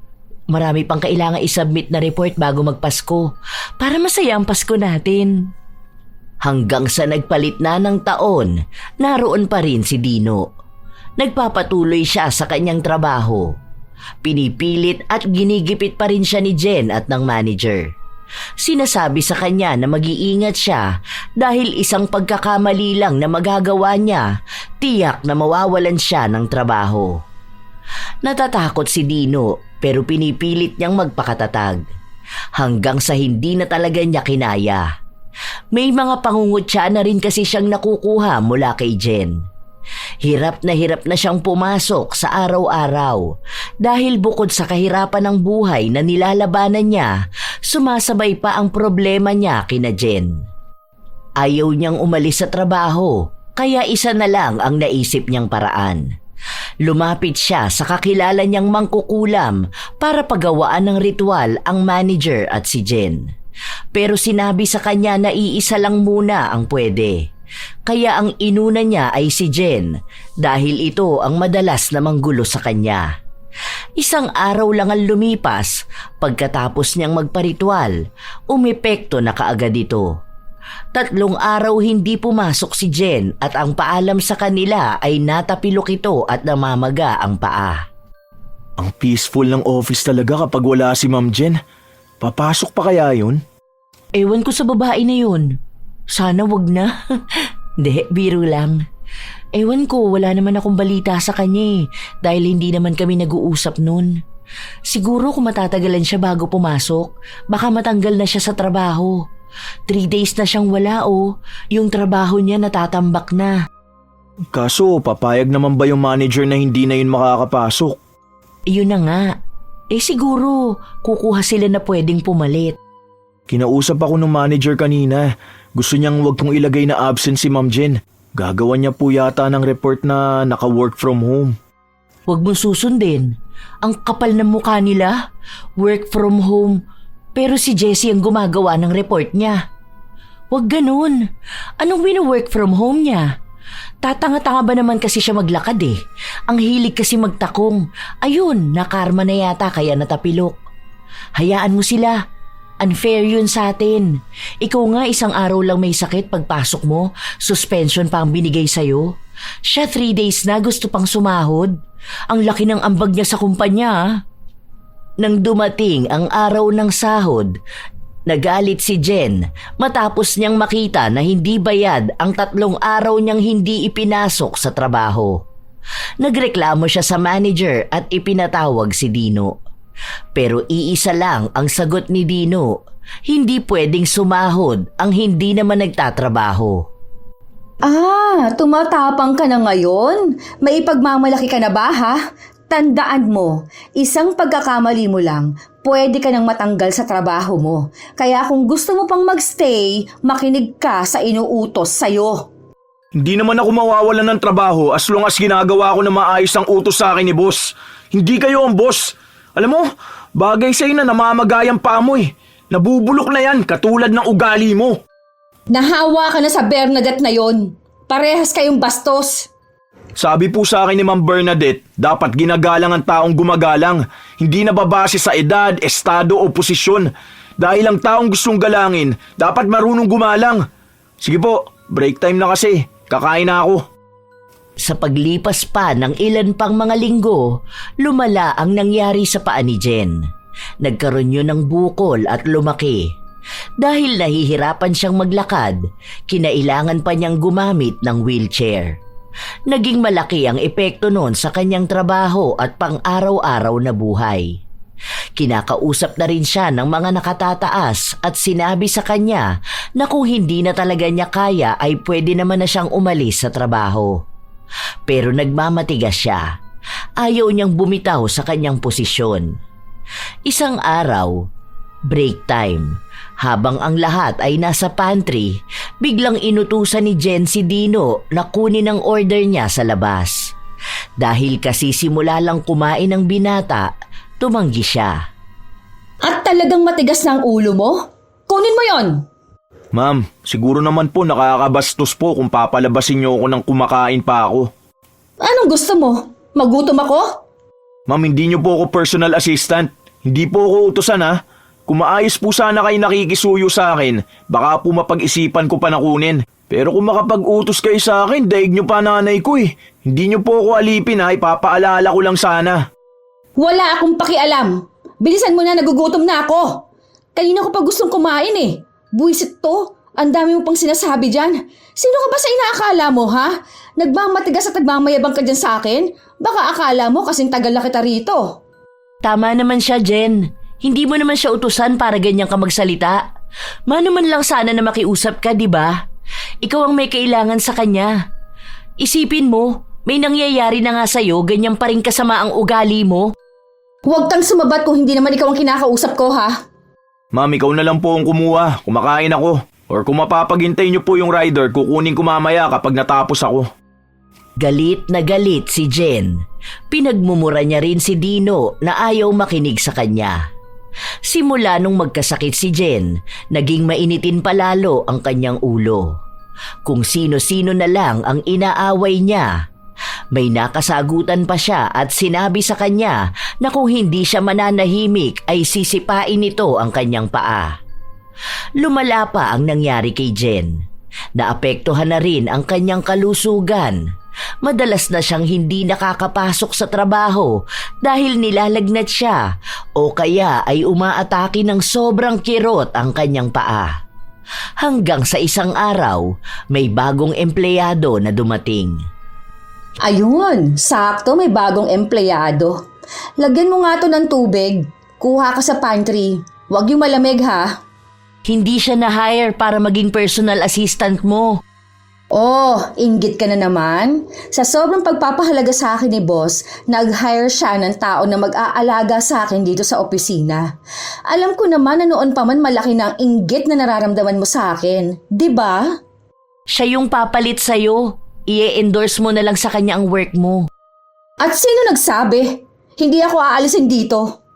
Speaker 2: Marami pang kailangan isubmit na report bago magpasko para masaya ang Pasko natin. Hanggang sa nagpalit na ng taon, naroon pa rin si Dino. Nagpapatuloy siya sa kanyang trabaho. Pinipilit at ginigipit pa rin siya ni Jen at ng manager. Sinasabi sa kanya na mag-iingat siya dahil isang pagkakamali lang na magagawa niya, tiyak na mawawalan siya ng trabaho. Natatakot si Dino pero pinipilit niyang magpakatatag hanggang sa hindi na talaga niya kinaya. May mga pangungutya na rin kasi siyang nakukuha mula kay Jen. Hirap na siyang pumasok sa araw-araw dahil bukod sa kahirapan ng buhay na nilalabanan niya, sumasabay pa ang problema niya kina Jen. Ayaw niyang umalis sa trabaho kaya isa na lang ang naisip niyang paraan. Lumapit siya sa kakilala niyang mangkukulam para pagawaan ng ritual ang manager at si Jen. Pero sinabi sa kanya na iisa lang muna ang pwede. Kaya ang inuna niya ay si Jen dahil ito ang madalas na manggulo sa kanya. Isang araw lang ang lumipas pagkatapos niyang magparitual, umepekto na kaagad ito. 3 araw hindi pumasok si Jen at ang paalam sa kanila ay natapilok ito at namamaga ang paa.
Speaker 3: Ang peaceful ng office talaga kapag wala si Ma'am Jen. Papasok pa kaya yun?
Speaker 2: Ewan ko sa babae na yun. Sana wag na. Hindi, biro lang. Ewan ko, wala naman akong balita sa kanya dahil hindi naman kami nag-uusap nun. Siguro kung matatagalan siya bago pumasok, baka matanggal na siya sa trabaho. 3 days na siyang wala yung trabaho niya natatambak na.
Speaker 3: Kaso, papayag naman ba yung manager na hindi na yun makakapasok?
Speaker 2: Yun na nga. Siguro, kukuha sila na pwedeng pumalit.
Speaker 3: Kinausap ako ng manager kanina. Gusto niyang wag kong ilagay na absent si Ma'am Jen. Gagawa niya po yata ng report na naka-work from home.
Speaker 2: Huwag mong susundin. Ang kapal ng mukha nila. Work from home. Pero si Jessie ang gumagawa ng report niya. Huwag ganun. Anong wino-work from home niya? Tatanga-tanga ba naman kasi siya maglakad eh. Ang hilig kasi magtakong. Ayun, nakarma na yata kaya natapilok. Hayaan mo sila. Unfair yun sa atin. Ikaw nga 1 araw lang may sakit pagpasok mo, suspension pa ang binigay sa'yo. Siya 3 days na gusto pang sumahod. Ang laki ng ambag niya sa kumpanya. Nang dumating ang araw ng sahod, nagalit si Jen matapos niyang makita na hindi bayad ang 3 araw niyang hindi ipinasok sa trabaho. Nagreklamo siya sa manager at ipinatawag si Dino. Pero iisa lang ang sagot ni Dino, hindi pwedeng sumahod ang hindi naman nagtatrabaho.
Speaker 1: Tumatapang ka na ngayon? May ipagmamalaki ka na ba ha? Tandaan mo, isang pagkakamali mo lang, pwede ka nang matanggal sa trabaho mo. Kaya kung gusto mo pang magstay, makinig ka sa inuutos sa'yo.
Speaker 3: Hindi naman ako mawawalan ng trabaho as long as ginagawa ko na maayos ang utos sa akin ni boss. Hindi kayo ang boss. Alam mo, bagay sa'yo na namamagayang pa mo eh. Nabubulok na yan katulad ng ugali mo.
Speaker 1: Nahawa ka na sa Bernadette na yon. Parehas kayong bastos.
Speaker 3: Sabi po sa akin ni Ma'am Bernadette, dapat ginagalang ang taong gumagalang, hindi nababase sa edad, estado o posisyon. Dahil ang taong gustong galangin, dapat marunong gumalang. Sige po, break time na kasi. Kakain na ako.
Speaker 2: Sa paglipas pa ng ilan pang mga linggo, lumala ang nangyari sa paa ni Jen. Nagkaroon yun ng bukol at lumaki. Dahil nahihirapan siyang maglakad, kinailangan pa niyang gumamit ng wheelchair. Naging malaki ang epekto noon sa kanyang trabaho at pang-araw-araw na buhay. Kinakausap na rin siya ng mga nakatataas at sinabi sa kanya na kung hindi na talaga niya kaya ay pwede naman na siyang umalis sa trabaho. Pero nagmamatigas siya. Ayaw niyang bumitaw sa kanyang posisyon. Isang araw, break time. Habang ang lahat ay nasa pantry, biglang inutusan ni Jen si Dino na kunin ang order niya sa labas. Dahil kasi simula lang kumain ng binata, tumanggi siya.
Speaker 1: At talagang matigas na ang ulo mo? Kunin mo yon.
Speaker 3: Ma'am, siguro naman po nakakabastos po kung papalabasin niyo ako ng kumakain pa ako.
Speaker 1: Anong gusto mo? Magutom ako?
Speaker 3: Ma'am, hindi niyo po ako personal assistant. Hindi po ako utusan ha. Kung maayos po sana kayo nakikisuyo sa akin, baka po mapag-isipan ko pa na kunin. Pero kung makapag-utos kayo sa akin, daig niyo pa nanay ko eh. Hindi niyo po ako alipin ha, ipapaalala ko lang sana.
Speaker 1: Wala akong pakialam. Bilisan mo na, nagugutom na ako. Kanina ko pa gustong kumain eh. Buwisit to. Ang dami mo pang sinasabi dyan. Sino ka ba sa inaakala mo ha? Nagmamatigas at nagmamayabang ka dyan sa akin? Baka akala mo kasing tagal na kita rito.
Speaker 2: Tama naman siya, Jen. Hindi mo naman siya utusan para ganyan ka magsalita. Mano man lang sana na makiusap ka, di ba? Ikaw ang may kailangan sa kanya. Isipin mo, may nangyayari na nga sa'yo, ganyan pa rin kasama ang ugali mo.
Speaker 1: Huwag kang sumabat kung hindi naman ikaw ang kinakausap ko ha.
Speaker 3: Ma'am, ikaw na lang po ang kumuha. Kumakain ako. Or kung mapapaghintay niyo po yung rider, kukunin ko mamaya kapag natapos ako.
Speaker 2: Galit na galit si Jen. Pinagmumura niya rin si Dino na ayaw makinig sa kanya. Simula nung magkasakit si Jen, naging mainitin palalo ang kanyang ulo. Kung sino-sino na lang ang inaaway niya. May nakasagutan pa siya at sinabi sa kanya na kung hindi siya mananahimik ay sisipain nito ang kanyang paa. Lumala pa ang nangyari kay Jen. Naapektuhan na rin ang kanyang kalusugan. Madalas na siyang hindi nakakapasok sa trabaho dahil nilalagnat siya o kaya ay umaatake ng sobrang kirot ang kanyang paa. Hanggang sa isang araw, may bagong empleyado na dumating.
Speaker 1: Ayun, sakto may bagong empleyado. Lagyan mo nga to ng tubig. Kuha ka sa pantry. Huwag yung malamig ha.
Speaker 2: Hindi siya na-hire para maging personal assistant mo.
Speaker 1: Oh, inggit ka na naman. Sa sobrang pagpapahalaga sa akin ni boss, nag-hire siya ng tao na mag-aalaga sa akin dito sa opisina. Alam ko naman na noon pa man malaki na ang inggit na nararamdaman mo sa akin. 'Di ba?
Speaker 2: Siya yung papalit sa'yo. I-endorse mo na lang sa kanya ang work mo.
Speaker 1: At sino nagsabi? Hindi ako aalisin dito.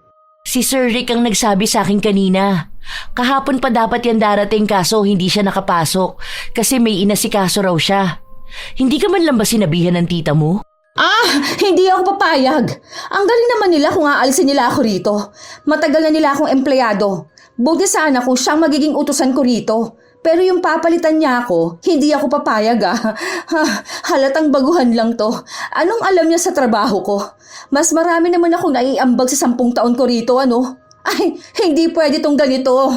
Speaker 2: Si Sir Rick ang nagsabi sa akin kanina. Kahapon pa dapat yan darating kaso hindi siya nakapasok kasi may inasikaso raw siya. Hindi ka man lang ba sinabihan ng tita mo?
Speaker 1: Hindi ako papayag. Ang galing naman nila kung aalisin nila ako rito. Matagal na nila akong empleyado. Buti sana kung siyang magiging utusan ko rito. Pero yung papalitan niya ako, hindi ako papayag Halatang baguhan lang to. Anong alam niya sa trabaho ko? Mas marami naman akong naiambag sa 10 taon ko rito, ano? Ay, hindi pwede tong ganito.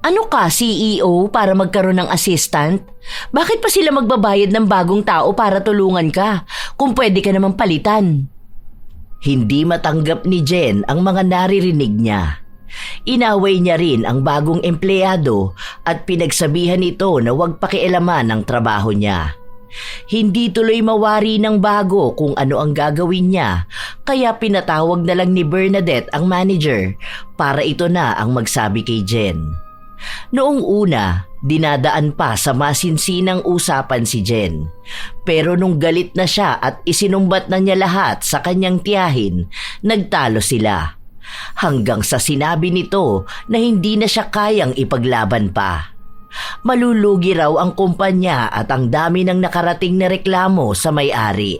Speaker 2: Ano ka, CEO, para magkaroon ng assistant? Bakit pa sila magbabayad ng bagong tao para tulungan ka kung pwede ka namang palitan? Hindi matanggap ni Jen ang mga naririnig niya. Inaway niya rin ang bagong empleyado at pinagsabihan ito na huwag pakialaman ang trabaho niya. Hindi tuloy mawari ng bago kung ano ang gagawin niya, kaya pinatawag na lang ni Bernadette ang manager para ito na ang magsabi kay Jen. Noong una, dinadaan pa sa masinsinang usapan si Jen. Pero nung galit na siya at isinumbat na niya lahat sa kanyang tiyahin, nagtalo sila. Hanggang sa sinabi nito na hindi na siya kayang ipaglaban pa. Malulugi raw ang kumpanya at ang dami ng nakarating na reklamo sa may-ari.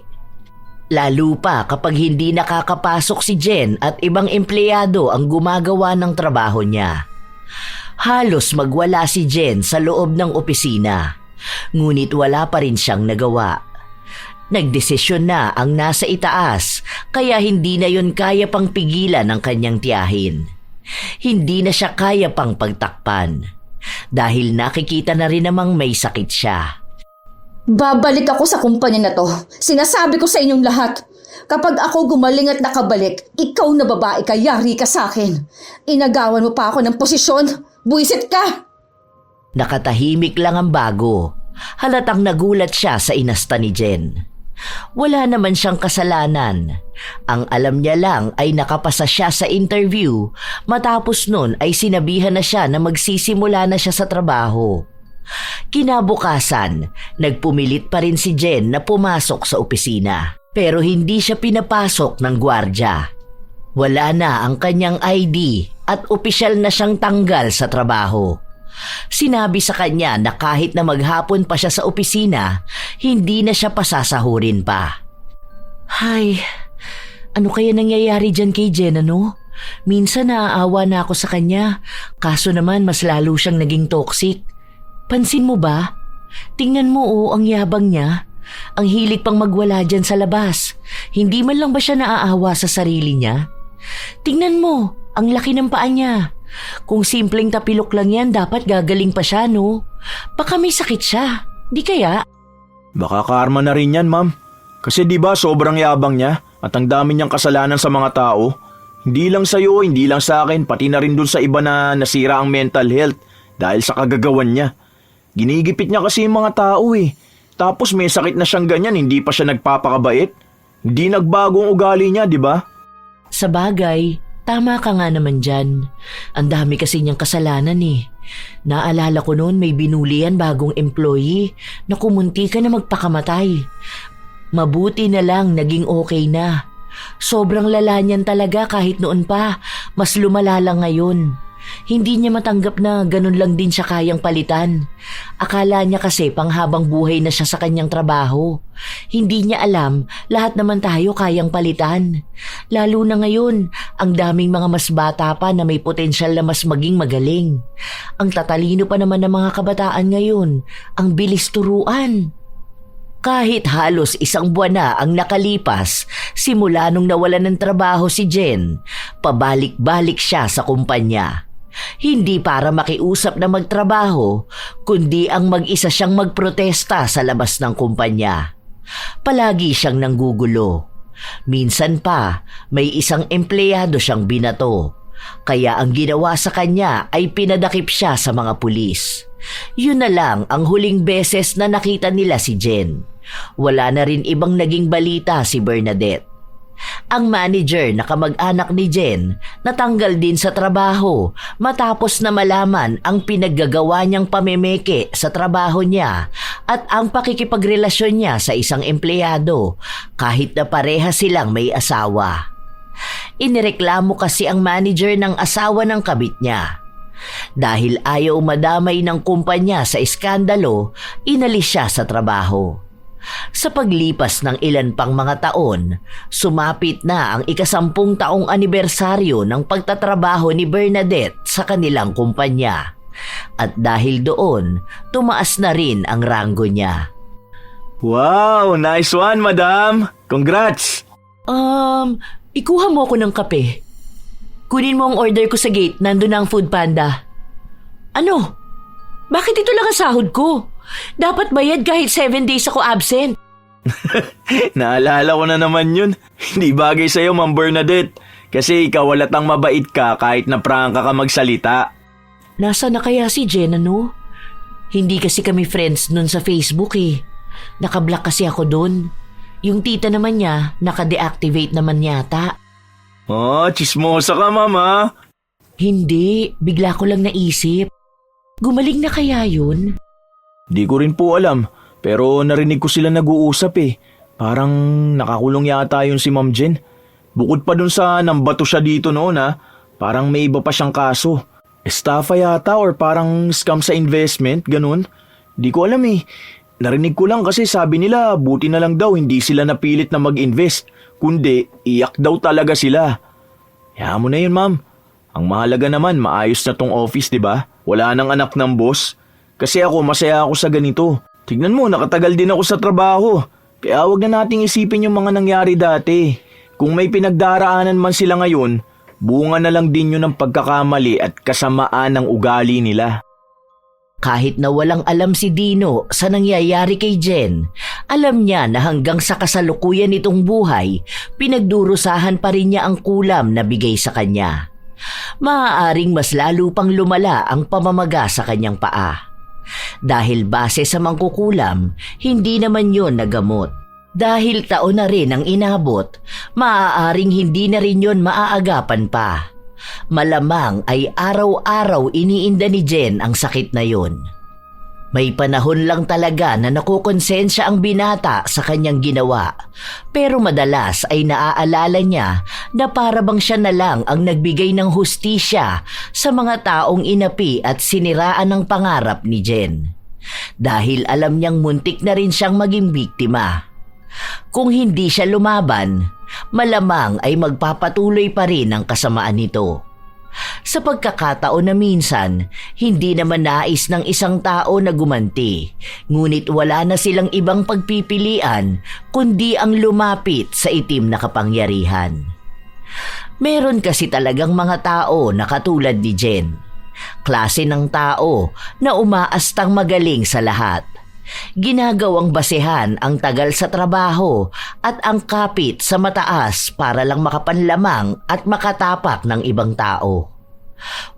Speaker 2: Lalo pa kapag hindi nakakapasok si Jen at ibang empleyado ang gumagawa ng trabaho niya. Halos magwala si Jen sa loob ng opisina, ngunit wala pa rin siyang nagawa. Nagdesisyon na ang nasa itaas kaya hindi na yon kaya pang pigilan ng kanyang tiyahin. Hindi na siya kaya pang pagtakpan dahil nakikita na rin namang may sakit siya.
Speaker 1: Babalik ako sa kumpanya na to. Sinasabi ko sa inyong lahat. Kapag ako gumaling at nakabalik, ikaw na babae ka, yari ka sa akin. Inagawan mo pa ako ng posisyon. Buisit ka!
Speaker 2: Nakatahimik lang ang bago. Halatang nagulat siya sa inasta ni Jen. Wala naman siyang kasalanan. Ang alam niya lang ay nakapasa siya sa interview. Matapos nun ay sinabihan na siya na magsisimula na siya sa trabaho. Kinabukasan, nagpumilit pa rin si Jen na pumasok sa opisina. Pero hindi siya pinapasok ng gwardya. Wala na ang kanyang ID at opisyal na siyang tanggal sa trabaho. Sinabi sa kanya na kahit na maghapon pa siya sa opisina, hindi na siya pasasahurin pa. Hay, ano kaya nangyayari dyan kay Jen, ano? Minsan naaawa na ako sa kanya, kaso naman mas lalo siyang naging toxic. Pansin mo ba? Tingnan mo ang yabang niya. Ang hilig pang magwala dyan sa labas. Hindi man lang ba siya naaawa sa sarili niya? Tingnan mo, ang laki ng paa niya. Kung simpleng tapilok lang yan, dapat gagaling pa siya, no? Baka may sakit siya, di kaya?
Speaker 3: Baka karma na rin yan, ma'am. Kasi di ba sobrang yabang niya at ang dami niyang kasalanan sa mga tao. Hindi lang sa'yo, hindi lang sa akin, pati na rin dun sa iba na nasira ang mental health dahil sa kagagawan niya. Ginigipit niya kasi yung mga tao eh. Tapos may sakit na siyang ganyan, hindi pa siya nagpapakabait. Hindi nagbago ang ugali niya, di ba?
Speaker 2: Sa bagay, tama ka nga naman dyan. Ang dami kasi niyang kasalanan eh. Naalala ko noon may binuli yan bagong employee na kumunti ka na magpakamatay. Mabuti na lang naging okay na. Sobrang lala niyan talaga kahit noon pa. Mas lumala lang ngayon. Hindi niya matanggap na ganun lang din siya kayang palitan. Akala niya kasi panghabang buhay na siya sa kanyang trabaho. Hindi niya alam, lahat naman tayo kayang palitan. Lalo na ngayon, ang daming mga mas bata pa na may potensyal na mas maging magaling. Ang tatalino pa naman ng mga kabataan ngayon, ang bilis turuan. Kahit halos 1 buwan na ang nakalipas, simula nung nawalan ng trabaho si Jen, pabalik-balik siya sa kumpanya. Hindi para makiusap na magtrabaho, kundi ang mag-isa siyang magprotesta sa labas ng kumpanya. Palagi siyang nanggugulo. Minsan pa, may isang empleyado siyang binato. Kaya ang ginawa sa kanya ay pinadakip siya sa mga pulis. Yun na lang ang huling beses na nakita nila si Jen. Wala na rin ibang naging balita si Bernadette. Ang manager na kamag-anak ni Jen natanggal din sa trabaho matapos na malaman ang pinaggagawa niyang pamemeke sa trabaho niya at ang pakikipagrelasyon niya sa isang empleyado kahit na pareha silang may asawa. Inireklamo kasi ang manager ng asawa ng kabit niya. Dahil ayaw madamay ng kumpanya sa iskandalo, inalis siya sa trabaho. Sa paglipas ng ilan pang mga taon, sumapit na ang 10 taong anibersaryo ng pagtatrabaho ni Bernadette sa kanilang kumpanya. At dahil doon, tumaas na rin ang ranggo niya.
Speaker 3: Wow, nice one, madam! Congrats!
Speaker 2: Ikuha mo ako ng kape. Kunin mo ang order ko sa gate, nandun na ang Food Panda. Ano? Bakit ito lang ang sahod ko? Dapat bayad kahit 7 days ako absent.
Speaker 3: Naalala ko na naman yun. Hindi bagay sa'yo, Ma'am Bernadette. Kasi ikaw walatang mabait ka kahit na prangka ka magsalita.
Speaker 2: Nasa na kaya si Jen, ano? Hindi kasi kami friends nun sa Facebook eh. Nakablock kasi ako dun. Yung tita naman niya, naka-deactivate naman yata.
Speaker 3: Oh, chismosa ka, mama.
Speaker 2: Hindi, bigla ko lang naisip. Gumaling na kaya yun?
Speaker 3: Di ko rin po alam, pero narinig ko sila nag-uusap eh. Parang nakakulong yata yun si Ma'am Jen. Bukod pa dun sa nambato siya dito noon parang may iba pa siyang kaso. Estafa yata or parang scam sa investment, ganun. Di ko alam eh. Narinig ko lang kasi sabi nila buti na lang daw hindi sila napilit na mag-invest. Kundi iyak daw talaga sila. Hayaan mo na yun, ma'am. Ang mahalaga naman maayos na tong office, di ba? Wala nang anak ng boss. Kasi ako masaya ako sa ganito. Tignan mo, nakatagal din ako sa trabaho. Kaya wag na nating isipin yung mga nangyari dati. Kung may pinagdaraanan man sila ngayon, bunga na lang din yun ng pagkakamali at kasamaan ng ugali nila.
Speaker 2: Kahit na walang alam si Dino sa nangyayari kay Jen, alam niya na hanggang sa kasalukuyan nitong buhay, pinagdurusahan pa rin niya ang kulam na bigay sa kanya. Maaaring mas lalo pang lumala ang pamamaga sa kanyang paa. Dahil base sa mangkukulam, hindi naman yon nagamot. Dahil taon na rin ang inabot, maaaring hindi na rin yon maaagapan pa. Malamang ay araw-araw iniinda ni Jen ang sakit na yon. May panahon lang talaga na nakukonsensya ang binata sa kanyang ginawa, pero madalas ay naaalala niya na para bang siya na lang ang nagbigay ng hustisya sa mga taong inapi at siniraan ng pangarap ni Jen. Dahil alam niyang muntik na rin siyang maging biktima. Kung hindi siya lumaban, malamang ay magpapatuloy pa rin ang kasamaan nito. Sa pagkakataon na minsan, hindi naman nais ng isang tao na gumanti, ngunit wala na silang ibang pagpipilian kundi ang lumapit sa itim na kapangyarihan. Meron kasi talagang mga tao na katulad ni Jen. Klase ng tao na umaastang magaling sa lahat. Ginagawang basehan ang tagal sa trabaho at ang kapit sa mataas para lang makapanlamang at makatapak ng ibang tao.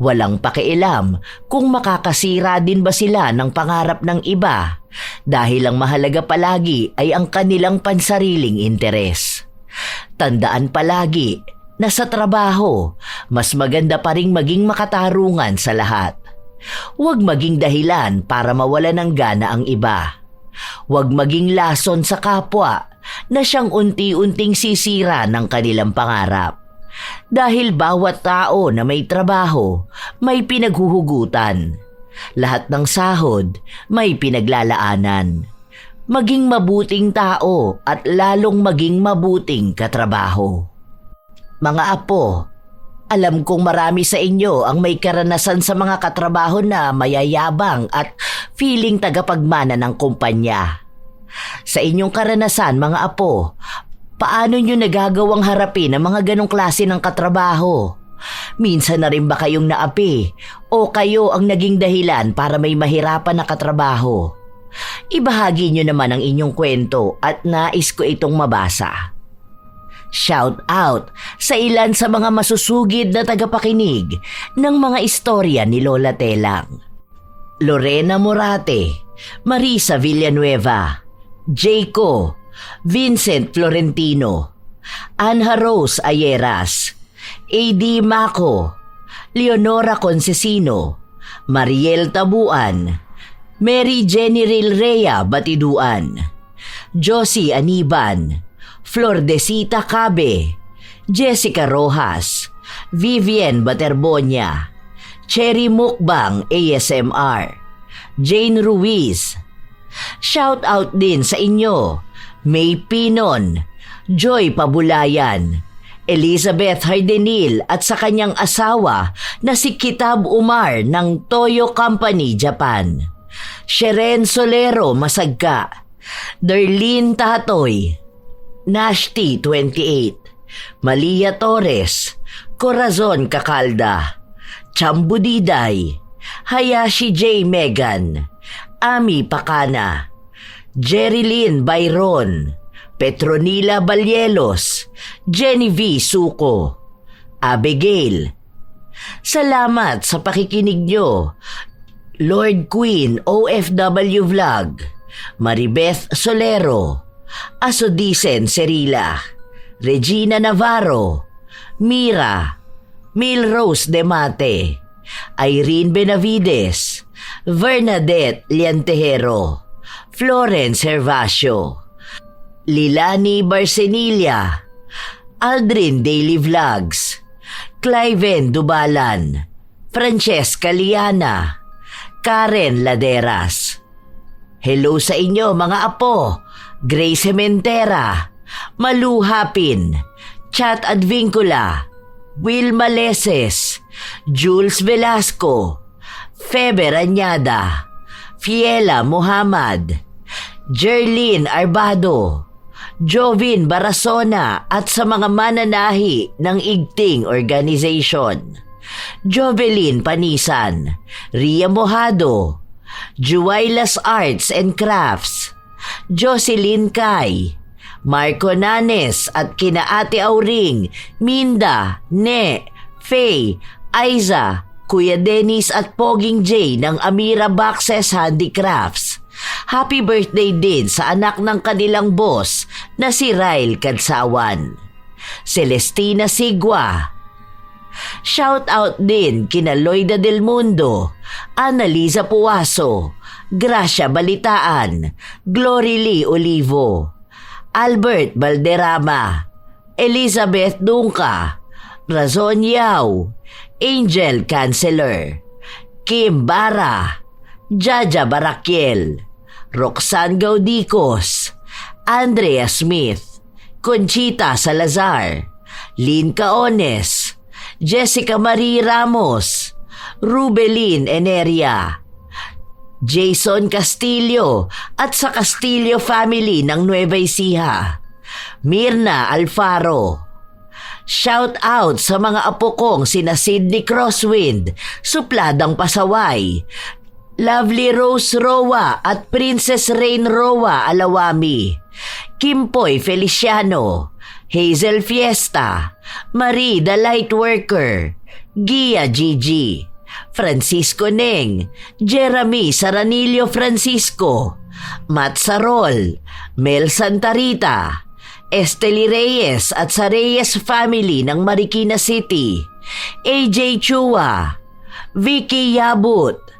Speaker 2: Walang pakialam kung makakasira din ba sila ng pangarap ng iba dahil ang mahalaga palagi ay ang kanilang pansariling interes. Tandaan palagi na sa trabaho, mas maganda pa ring maging makatarungan sa lahat. Huwag maging dahilan para mawala ng gana ang iba. Huwag maging lason sa kapwa na siyang unti-unting sisira ng kanilang pangarap. Dahil bawat tao na may trabaho, may pinaghuhugutan. Lahat ng sahod, may pinaglalaanan. Maging mabuting tao at lalong maging mabuting katrabaho. Mga apo, alam kong marami sa inyo ang may karanasan sa mga katrabaho na mayayabang at feeling tagapagmana ng kumpanya. Sa inyong karanasan, mga apo, paano nyo nagagawang harapin ang mga ganong klase ng katrabaho? Minsan na rin ba kayong naapi o kayo ang naging dahilan para may mahirapan na katrabaho? Ibahagi nyo naman ang inyong kwento at nais ko itong mabasa. Shout out sa ilan sa mga masusugid na tagapakinig ng mga istorya ni Lola Telang. Lorena Morate, Marisa Villanueva, Jayco, Vincent Florentino, Anha Rose Ayeras, A.D. Maco, Leonora Concesino, Mariel Tabuan, Mary Jenny Rilrea Batiduan, Josie Aniban, Flordecita Cabe, Jessica Rojas, Vivian Baterbonia, Cherry Mukbang ASMR, Jane Ruiz. Shout out din sa inyo, May Pinon, Joy Pabulayan, Elizabeth Hardenil at sa kanyang asawa na si Kitab Umar ng Toyo Company, Japan, Sheren Solero Masagka, Darlene Tahatoy, Nashti 28, Malia Torres, Corazon Kakalda, Chambu Diday, Hayashi J. Megan, Ami Pakana, Jerilyn Byron, Petronila Balyelos, Jenny V. Suko, Abigail. Salamat sa pakikinig nyo. Lord Queen OFW Vlog, Maribeth Solero, Asodisen Serila, Regina Navarro, Mira, Milrose Demate, Irene Benavides, Bernadette Liantejero, Florence Hervacio, Lilani Barcenilla, Aldrin Daily Vlogs, Cliven Dubalan, Francesca Liana, Karen Laderas. Hello sa inyo mga apo, Grace Sementera, Malu Hapin, Chat Advincula, Will Maleses, Jules Velasco, Feber Añada, Fiela Muhammad, Jerlyn Arbado, Jovin Barasona at sa mga mananahi ng Igting Organization, Jovelyn Panisan, Ria Mojado, Juwailas Arts and Crafts, Jocelyn Kai, Marco Nanes at kina Ate Auring, Minda, Ne, Faye, Aiza, Kuya Dennis at Poging J ng Amira Boxes Handicrafts. Happy birthday din sa anak ng kanilang boss na si Ryle Kadsawan, Celestina Sigwa. Shout out din kina Loida Del Mundo, Annalisa Puaso, Gracia Balitaan, Glory Lee Olivo, Albert Valderrama, Elizabeth Dunca, Razon Yao, Angel Canceller, Kim Bara, Jaja Barakiel, Roxanne Gaudicos, Andrea Smith, Conchita Salazar, Lynn Caones, Jessica Marie Ramos, Rubelin Eneria, Jason Castillo at sa Castillo family ng Nueva Ecija, Mirna Alfaro. Shout out sa mga apo kong sina Sydney Crosswind, Supladang Pasaway, Lovely Rose Roa at Princess Rain Roa Alawami, Kimpoy Feliciano, Hazel Fiesta, Marie the Lightworker, Gia Gigi, Francisco Neng, Jeremy Saranillo Francisco, Matt Sarol, Mel Santarita, Esteli Reyes at sa Reyes family ng Marikina City, AJ Chua, Vicky Yabut,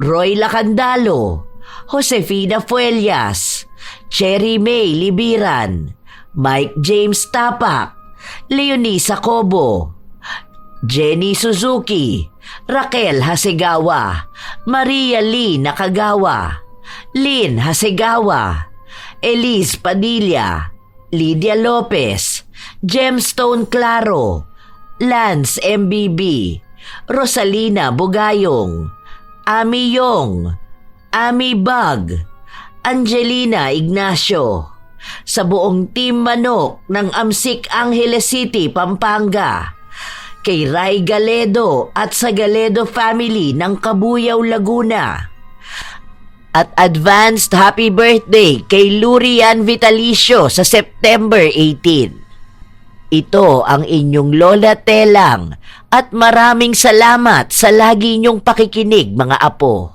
Speaker 2: Roy Lacandalo, Josefina Fuellas, Cherry May Libiran, Mike James Tapak, Leonisa Cobo, Jenny Suzuki, Raquel Hasegawa, Maria Lee Nakagawa, Lynn Hasegawa, Elise Padilla, Lydia Lopez, Gemstone Claro, Lance MBB, Rosalina Bugayong, Ami Yong, Ami Bag, Angelina Ignacio, sa buong Team Manok ng Amsik Angeles City, Pampanga, kay Ray Galedo at sa Galedo family ng Kabuyaw, Laguna. At advanced happy birthday kay Lurian Vitalicio sa September 18. Ito ang inyong Lola Telang at maraming salamat sa lagi niyong pakikinig mga apo.